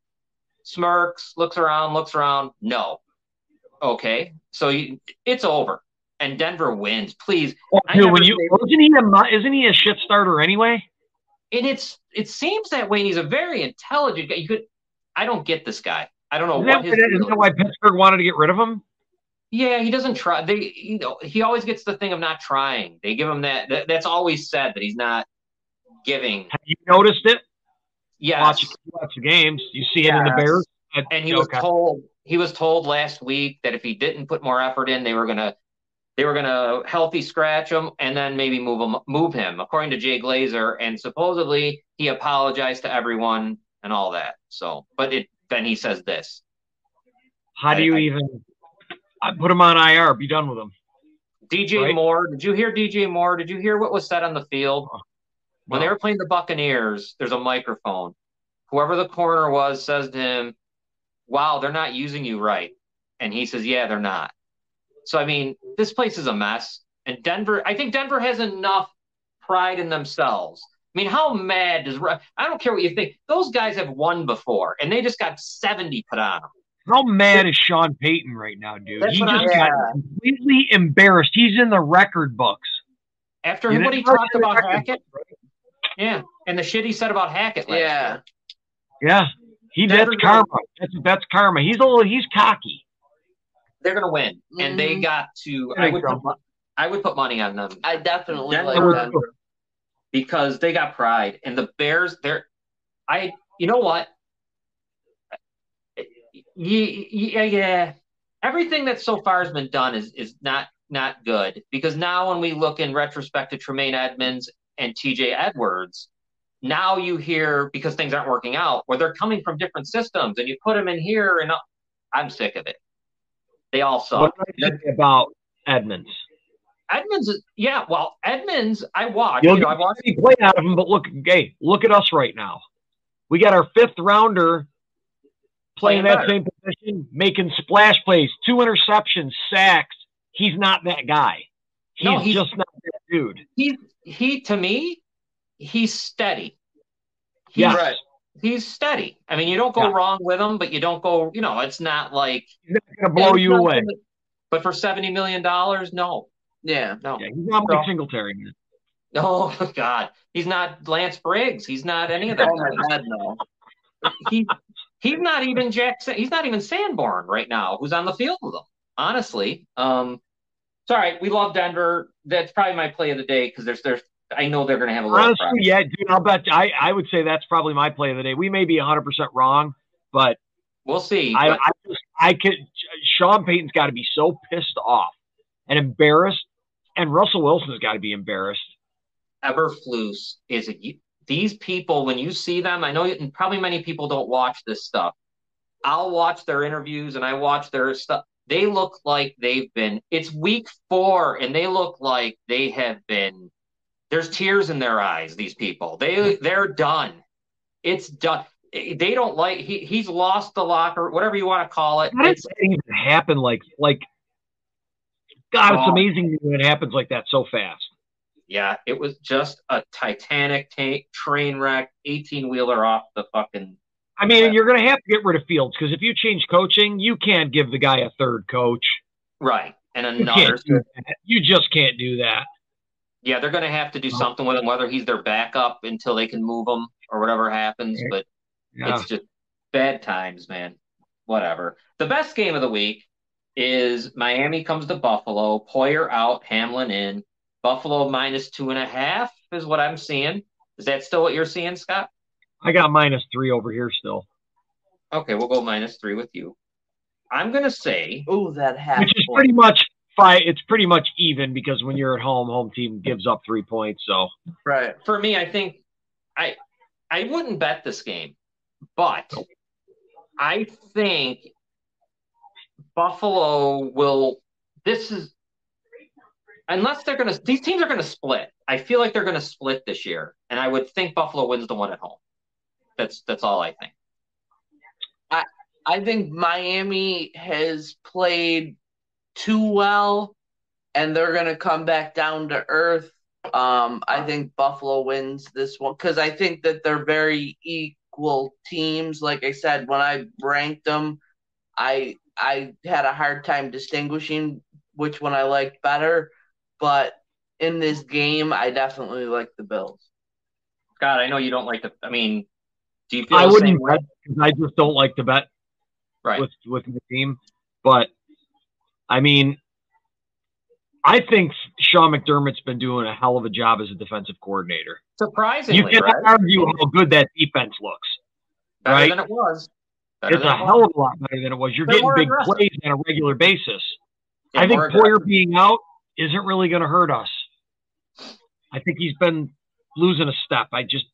smirks, looks around. No. Okay, so it's over, and Denver wins. Please. Isn't he a shit starter anyway? And it seems that way. And he's a very intelligent guy. I don't get this guy. I don't know Isn't that why Pittsburgh wanted to get rid of him? Yeah, he doesn't try. He always gets the thing of not trying. They give him that. That's always said that he's not giving. Have you noticed it? Yeah. Watch the games. You see it in the Bears. And he was told last week that if he didn't put more effort in, they were gonna healthy scratch him and then maybe move him, according to Jay Glazer. And supposedly he apologized to everyone and all that. So, but then he says this. How do you even put him on IR? Be done with him. DJ Moore. Did you hear DJ Moore? Did you hear what was said on the field? When they were playing the Buccaneers, there's a microphone. whoever the corner was says to him, wow, they're not using you right. And he says, yeah, they're not. So, I mean, this place is a mess. And Denver, I think Denver has enough pride in themselves. I mean, how mad does, I don't care what you think. Those guys have won before, and they just got 70 put on them. How mad is Sean Payton right now, dude? That's He what just I'm got completely embarrassed. He's in the record books. After what he talked about Hackett? Yeah. And the shit he said about Hackett last year. Yeah. That's karma. That's karma. He's cocky. They're gonna win. And they got to I would put money on them. I definitely Denver, like Denver. Because they got pride. And the Bears, you know what? Yeah. Everything that so far has been done is not good, because now when we look in retrospect to Tremaine Edmonds and TJ Edwards, now you hear, because things aren't working out, where they're coming from different systems, and you put them in here, and I'm sick of it. They all suck. What do you think about Edmonds? Edmonds, Edmonds, I watched. I watched the play out of him, but look at us right now. We got our 5th rounder playing that same position, making splash plays, 2 interceptions, sacks. He's not that guy. He's just not that dude. He to me, he's steady. He's steady. I mean, you don't go wrong with him, but you don't go, it's not like he's not going to blow you away. But for $70 million, no. Yeah, no. Yeah, he's not Mike Singletary, man. Oh, God. He's not Lance Briggs. He's not any of that. Oh, my God, no. He's not even Jackson. He's not even Sanborn right now, who's on the field with them, honestly. It's all right. We love Denver. That's probably my play of the day, because I know they're going to have a little honestly, practice. Yeah, dude, I'll bet I would say that's probably my play of the day. We may be 100% wrong, but we'll see. Sean Payton's got to be so pissed off and embarrassed, and Russell Wilson's got to be embarrassed. Eberflus these people, when you see them, I know probably many people don't watch this stuff. I'll watch their interviews and I watch their stuff. They look like it's week 4, and they look like they have been. There's tears in their eyes, these people. They're done. It's done. They don't like, he's lost the locker, whatever you want to call it. It's even happen like God, it's amazing when it happens like that so fast. Yeah, it was just a Titanic train wreck, 18-wheeler off the fucking. I mean, you're going to have to get rid of Fields, because if you change coaching, you can't give the guy a 3rd coach. Right. And another. You just can't do that. Yeah, they're going to have to do something with him, whether he's their backup until they can move him or whatever happens. But it's just bad times, man. Whatever. The best game of the week is Miami comes to Buffalo. Poyer out, Hamlin in. Buffalo -2.5 is what I'm seeing. Is that still what you're seeing, Scott? I got -3 over here still. Okay, we'll go -3 with you. I'm going to say. Oh, that half. Which is pretty much. It's pretty much even, because when you're at home team gives up 3 points. So right. For me, I think I wouldn't bet this game, but I think Buffalo will. Unless these teams are going to split. I feel like they're going to split this year, and I would think Buffalo wins the one at home. That's all I think. I think Miami has played too well, and they're going to come back down to earth. I think Buffalo wins this one, because I think that they're very equal teams. Like I said, when I ranked them, I had a hard time distinguishing which one I liked better. But in this game, I definitely like the Bills. God, I know you don't like I mean, do you feel I the wouldn't same way? bet, because I just don't like to bet with the team. But I mean, I think Sean McDermott's been doing a hell of a job as a defensive coordinator. Surprisingly, you cannot argue how good that defense looks. Better than it was. It's a hell of a lot better than it was. You're getting big plays on a regular basis. I think Poyer being out isn't really going to hurt us. I think he's been losing a step. I just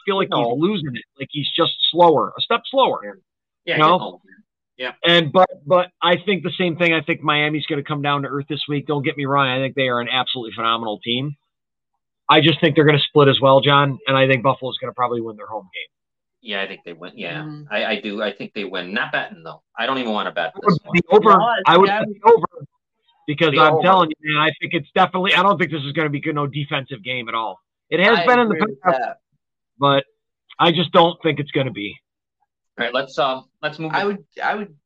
feel like he's losing it. Like he's just slower, a step slower. Yeah. You know? Yeah. And but I think the same thing. I think Miami's going to come down to earth this week. Don't get me wrong. I think they are an absolutely phenomenal team. I just think they're going to split as well, John. And I think Buffalo's going to probably win their home game. Yeah, I think they win. Yeah, Mhm. I do. I think they win. Not betting though. I don't even want to bet this one. The over. No, I would yeah, bet the over because The I'm over. telling you, man, I think it's definitely. I don't think this is going to be no defensive game at all. It has I been in the agree with past, that. but I just don't think it's going to be. All right, let's move. I would.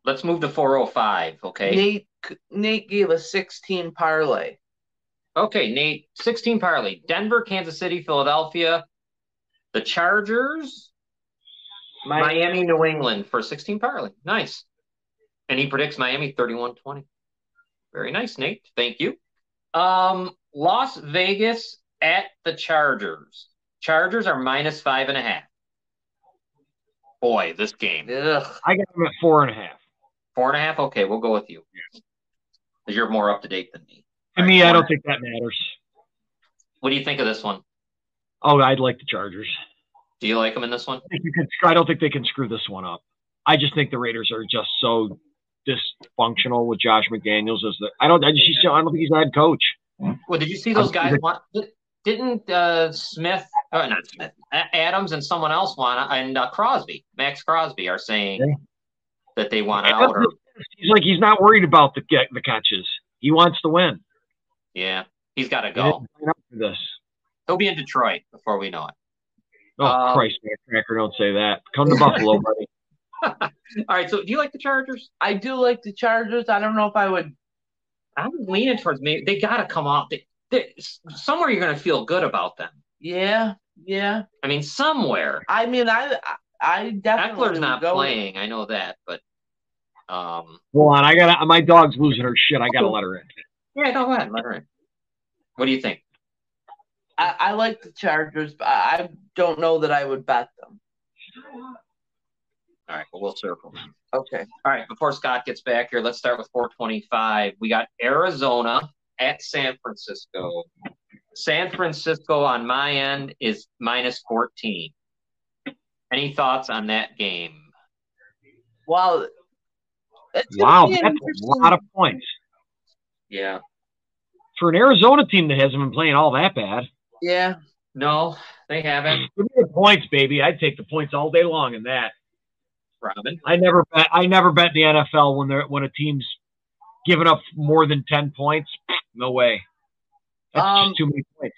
Let's move to 405. Okay. Nate gave a 16 parlay. Okay, Nate. 16 parlay. Denver, Kansas City, Philadelphia, the Chargers, Miami, New England for 16 parlay. Nice. And he predicts Miami 31-20. Very nice, Nate. Thank you. Las Vegas at the Chargers. Chargers are minus 5.5. Boy, this game. Ugh. I got them at 4.5. 4.5? Okay, we'll go with you. Because you're more up to date than me. To me, I don't think that matters. What do you think of this one? Oh, I'd like the Chargers. Do you like them in this one? I don't think they can screw this one up. I just think the Raiders are just so dysfunctional with Josh McDaniels. I don't think he's a head coach. Well, did you see those guys want? Didn't not Smith, Adams and someone else want, and Max Crosby are saying that they want out. Or, he's not worried about the catches. He wants to win. Yeah, he's got to go. This. He'll be in Detroit before we know it. Oh, Christ, man, Cracker, don't say that. Come to Buffalo, buddy. All right, so do you like the Chargers? I do like the Chargers. I don't know if I would. I'm leaning towards maybe they got to come off. Somewhere you're going to feel good about them. Yeah. I mean, somewhere. I mean, I definitely. Eckler's not playing. I know that, but. Hold on, my dog's losing her shit. I gotta let her in. Yeah, go ahead, let her in. What do you think? I like the Chargers, but I don't know that I would bet them. All right, well, we'll circle them. Okay. All right, before Scott gets back here, let's start with 425. We got Arizona at San Francisco. San Francisco on my end is minus 14. Any thoughts on that game? Wow, that's a lot of points. Yeah. For an Arizona team that hasn't been playing all that bad. Yeah. No, they haven't. Give me the points, baby. I'd take the points all day long in that. Robin? I never bet the NFL when a team's giving up more than 10 points. No way. That's just too many points.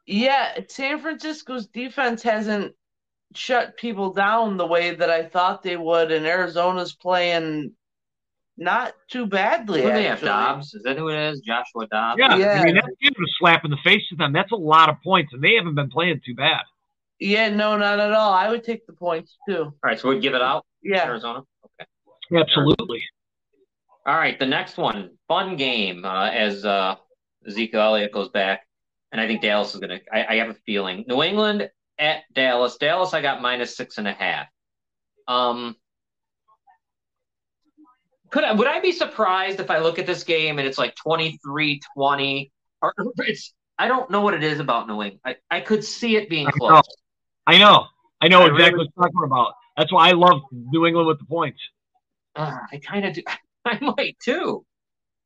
Yeah, San Francisco's defense hasn't shut people down the way that I thought they would, and Arizona's playing not too badly. Who do they have? Dobbs? Is that who it is? Joshua Dobbs? Yeah. I mean, that's giving a slap in the face to them. That's a lot of points, and they haven't been playing too bad. Yeah, no, not at all. I would take the points, too. All right, so we'd give it out? Yeah. Arizona? Okay. Absolutely. All right, the next one, fun game as Ezekiel Elliott goes back, and I think Dallas is going to – I have a feeling. New England at Dallas. Dallas, I got minus 6.5. Would I be surprised if I look at this game and it's like 23-20? Or I don't know what it is about New England. I could see it being close. I know exactly what you're talking about. That's why I love New England with the points. I kind of do. I might too.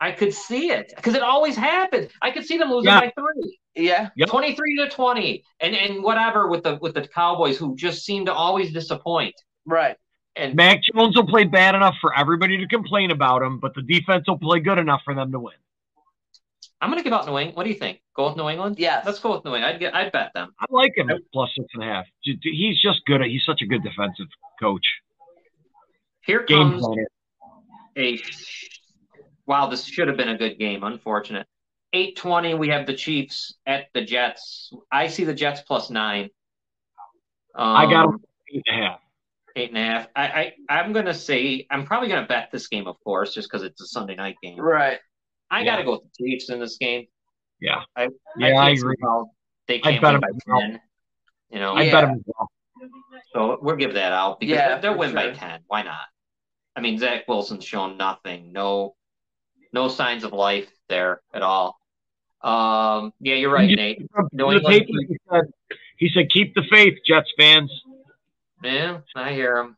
I could see it because it always happens. I could see them losing by 3. Yeah, 23-20, and whatever with the Cowboys, who just seem to always disappoint. Right. And Mac Jones will play bad enough for everybody to complain about him, but the defense will play good enough for them to win. I'm going to give out New England. What do you think? Go with New England? Yeah. Let's go with New England. I'd bet them. I like him at plus 6.5. He's just good. He's such a good defensive coach. Here comes wow, this should have been a good game. Unfortunate. 8:20, we have the Chiefs at the Jets. I see the Jets plus 9. I got them 8.5. 8.5. I'm going to say, I'm probably going to bet this game, of course, just because it's a Sunday night game. Right. I got to go with the Chiefs in this game. Yeah. I agree. They can't win by 10. You know, I bet them as well. So we'll give that out because they'll win by sure. 10. Why not? I mean, Zach Wilson's shown nothing. No signs of life there at all. Yeah, you're right, Nate. He said, keep the faith, Jets fans. Yeah, I hear him.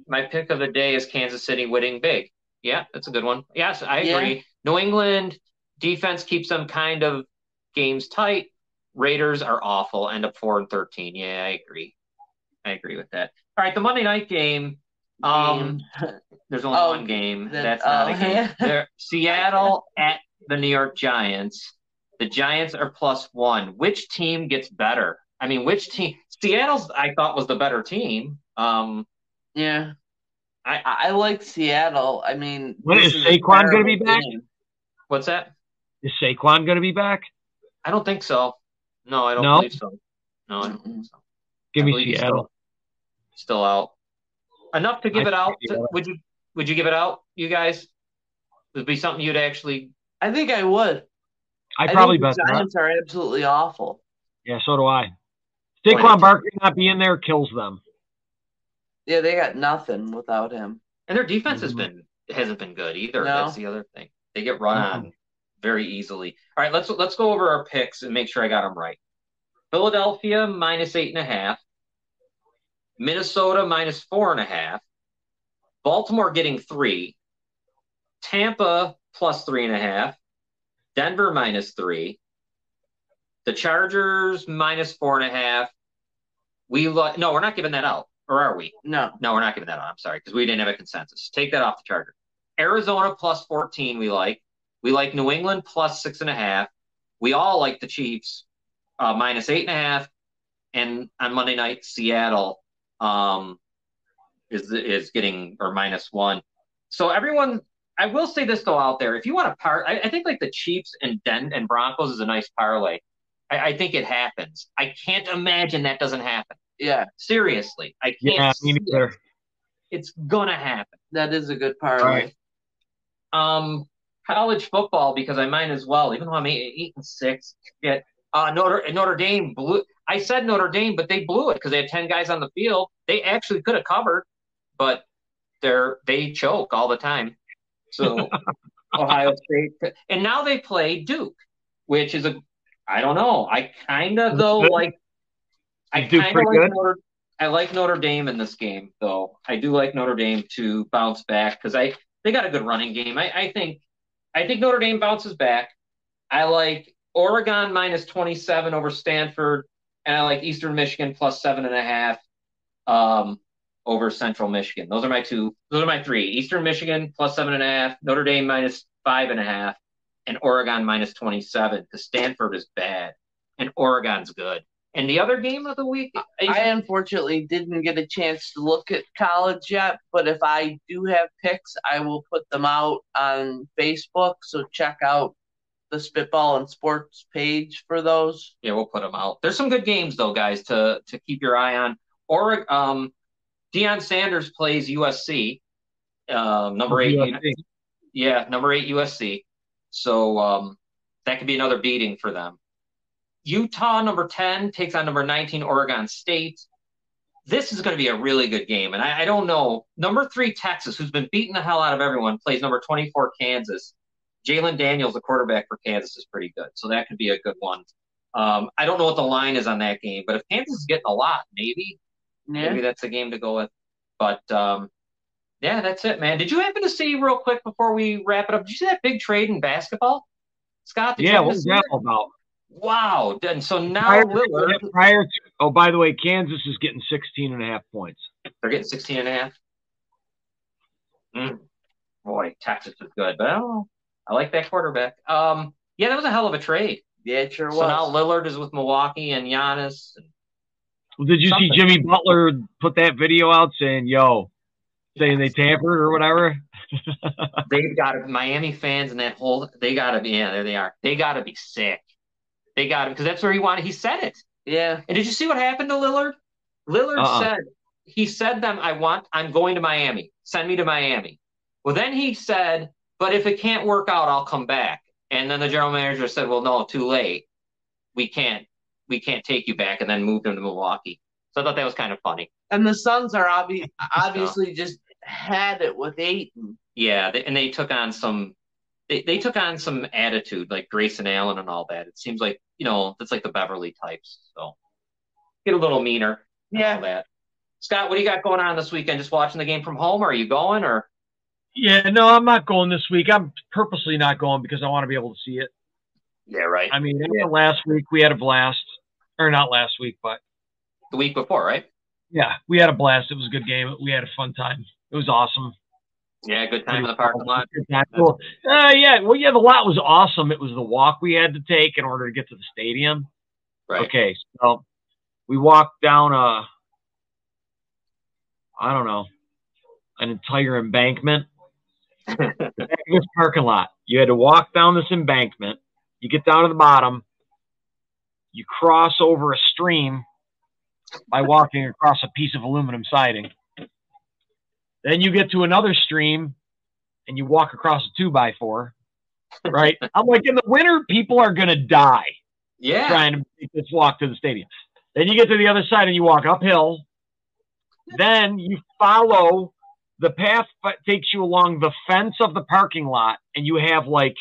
My pick of the day is Kansas City winning big. Yeah, that's a good one. Yes, I agree. New England defense keeps them kind of games tight. Raiders are awful. End up 4-13. Yeah, I agree. I agree with that. All right, the Monday night game. There's only one game. That's not a game. There, Seattle at the New York Giants. The Giants are +1. Which team gets better? I mean, which team? Seattle's, I thought, was the better team. Yeah. I like Seattle. I mean, when is Saquon going to be back? What's that? Is Saquon going to be back? I don't think so. No, I don't believe so. No, I don't think so. Give me Seattle. Still out. Enough to give it out. Would you give it out, you guys? Would it be something you'd actually? I think I would. I probably bet the Giants are absolutely awful. Yeah, so do I. Saquon Barkley not being there kills them. Yeah, they got nothing without him. And their defense hasn't been good either. No. That's the other thing. They get run on very easily. All right, let's go over our picks and make sure I got them right. Philadelphia -8.5. Minnesota -4.5. Baltimore getting 3. Tampa +3.5. Denver -3. The Chargers -4.5. No, we're not giving that out, or are we? No, we're not giving that out. I'm sorry, because we didn't have a consensus. Take that off the Chargers. Arizona +14. We like. We like New England +6.5. We all like the Chiefs -8.5. And on Monday night, Seattle is getting or -1. So everyone, I will say this though out there, if you want to I think like the Chiefs and Broncos is a nice parlay. I think it happens. I can't imagine that doesn't happen. Yeah, seriously, I can't. Yeah, me neither. It's gonna happen. That is a good parlay. Right. College football, because I might as well, even though I'm 8-6. Get Notre Dame blew. I said Notre Dame, but they blew it because they had 10 guys on the field. They actually could have covered, but they choke all the time. So Ohio State, and now they play Duke, which is I don't know. I kind of though like. I kind of like I like Notre Dame in this game, though. I do like Notre Dame to bounce back because they got a good running game. I think Notre Dame bounces back. I like Oregon -27 over Stanford, and I like Eastern Michigan +7.5 over Central Michigan. Those are my two. Those are my three. Eastern Michigan +7.5, Notre Dame -5.5, and Oregon -27 because Stanford is bad and Oregon's good. And the other game of the week? I unfortunately didn't get a chance to look at college yet, but if I do have picks, I will put them out on Facebook. So check out the Spitball and Sports page for those. Yeah, we'll put them out. There's some good games, though, guys, to keep your eye on. Deion Sanders plays USC, number 8. USC. Yeah, number 8 USC. So that could be another beating for them. Utah, number 10, takes on number 19, Oregon State. This is going to be a really good game. And I don't know. Number 3, Texas, who's been beating the hell out of everyone, plays number 24, Kansas. Jalen Daniels, the quarterback for Kansas, is pretty good. So that could be a good one. I don't know what the line is on that game. But if Kansas is getting a lot, maybe that's a game to go with. But, yeah, that's it, man. Did you happen to see real quick before we wrap it up, did you see that big trade in basketball? Scott, yeah, what was that about? Wow. And so now prior to, by the way, Kansas is getting 16.5 points. They're getting 16.5? Boy, Texas is good. But I don't know. I like that quarterback. Yeah, that was a hell of a trade. Yeah, it sure was. So now Lillard is with Milwaukee and Giannis. Well, did you see Jimmy Butler put that video out saying they tampered or whatever? They've got to, Miami fans and that whole, they got to be, yeah, there they are. They got to be sick. They got him because that's where he wanted. He said it. Yeah. And did you see what happened to Lillard? Lillard said I'm going to Miami. Send me to Miami. Well, then he said, but if it can't work out, I'll come back. And then the general manager said, well, no, too late. We can't take you back, and then moved him to Milwaukee. So I thought that was kind of funny. And the Suns are obviously just had it with Ayton. Yeah, they took on some. They took on some attitude, like Grayson Allen and all that. It seems like, it's like the Beverly types. So get a little meaner. Yeah. All that. Scott, what do you got going on this weekend? Just watching the game from home? Or are you going? Or? Yeah, no, I'm not going this week. I'm purposely not going because I want to be able to see it. Yeah, right. I mean, after last week, we had a blast. Or not last week, but the week before, right? Yeah, we had a blast. It was a good game. We had a fun time. It was awesome. Yeah, good time in the parking lot. Cool. The lot was awesome. It was the walk we had to take in order to get to the stadium. Right. Okay, so we walked down an entire embankment. This parking lot. You had to walk down this embankment. You get down to the bottom. You cross over a stream by walking across a piece of aluminum siding. Then you get to another stream and you walk across a 2x4. Right? I'm like, in the winter, people are going to die trying to make this walk to the stadium. Then you get to the other side and you walk uphill. Then you follow the path that takes you along the fence of the parking lot, and you have like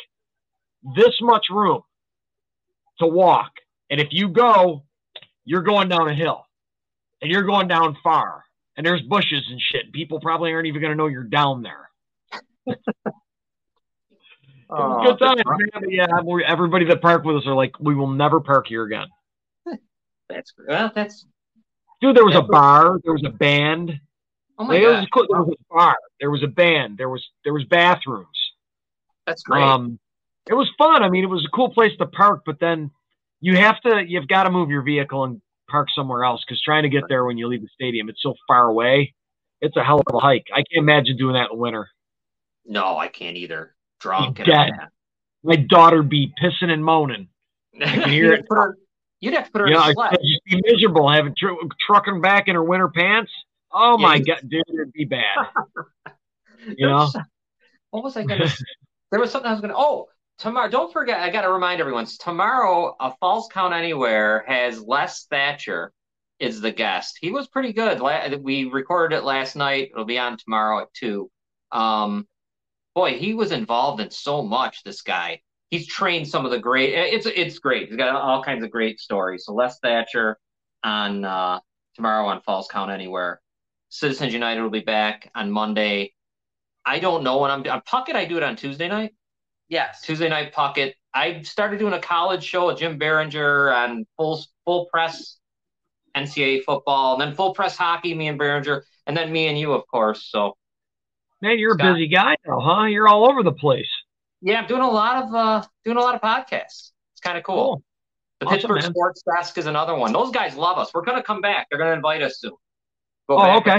this much room to walk. And if you go, you're going down a hill, and you're going down far, and there's bushes and shit. People probably aren't even going to know you're down there. Good time, man. Yeah, everybody that parked with us are like, we will never park here again. Dude, there was a bar, there was a band. Oh my God. There was a bar, there was a band, there was bathrooms. That's great. It was fun. I mean, it was a cool place to park, but then you've got to move your vehicle and park somewhere else, because trying to get there when you leave the stadium, it's so far away. It's a hell of a hike. I can't imagine doing that in the winter. No, I can't either. Drunk and dead. My daughter be pissing and moaning. I can hear it. You'd have to put her in a sled. You'd be miserable having trucking back in her winter pants. Oh my God, dude, it'd be bad. What was I going to say? There was something I was going to. Oh, tomorrow. Don't forget. I got to remind everyone. Tomorrow, a Falls Count Anywhere has Les Thatcher is the guest. He was pretty good. We recorded it last night. It'll be on tomorrow at 2. Boy, he was involved in so much. This guy. He's trained some of the great. It's great. He's got all kinds of great stories. So Les Thatcher on tomorrow on Falls Count Anywhere. Citizens United will be back on Monday. I don't know when I'm Puckett. I do it on Tuesday night. Yes, Tuesday night Puckett. I started doing a college show with Jim Behringer on full press NCAA football, and then full press hockey. Me and Behringer, and then me and you, of course. So, man, you're Scott, a busy guy now, huh? You're all over the place. Yeah, I'm doing a lot of podcasts. It's kind of cool. The awesome, Pittsburgh man. Sports Desk is another one. Those guys love us. We're gonna come back. They're gonna invite us soon. Okay.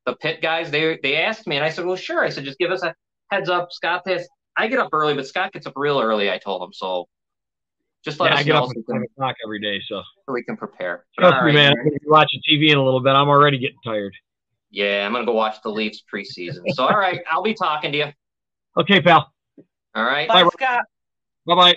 The Pitt guys, they asked me, and I said, well, sure. I said, just give us a heads up. Scott, I get up early, but Scott gets up real early. I told him, so just let us know. I get up at 5 o'clock every day, so we can prepare. Trust me, man. I'm gonna be watching TV in a little bit. I'm already getting tired. Yeah, I'm gonna go watch the Leafs preseason. So, all right, I'll be talking to you. Okay, pal. All right. Bye, Scott. Bye-bye.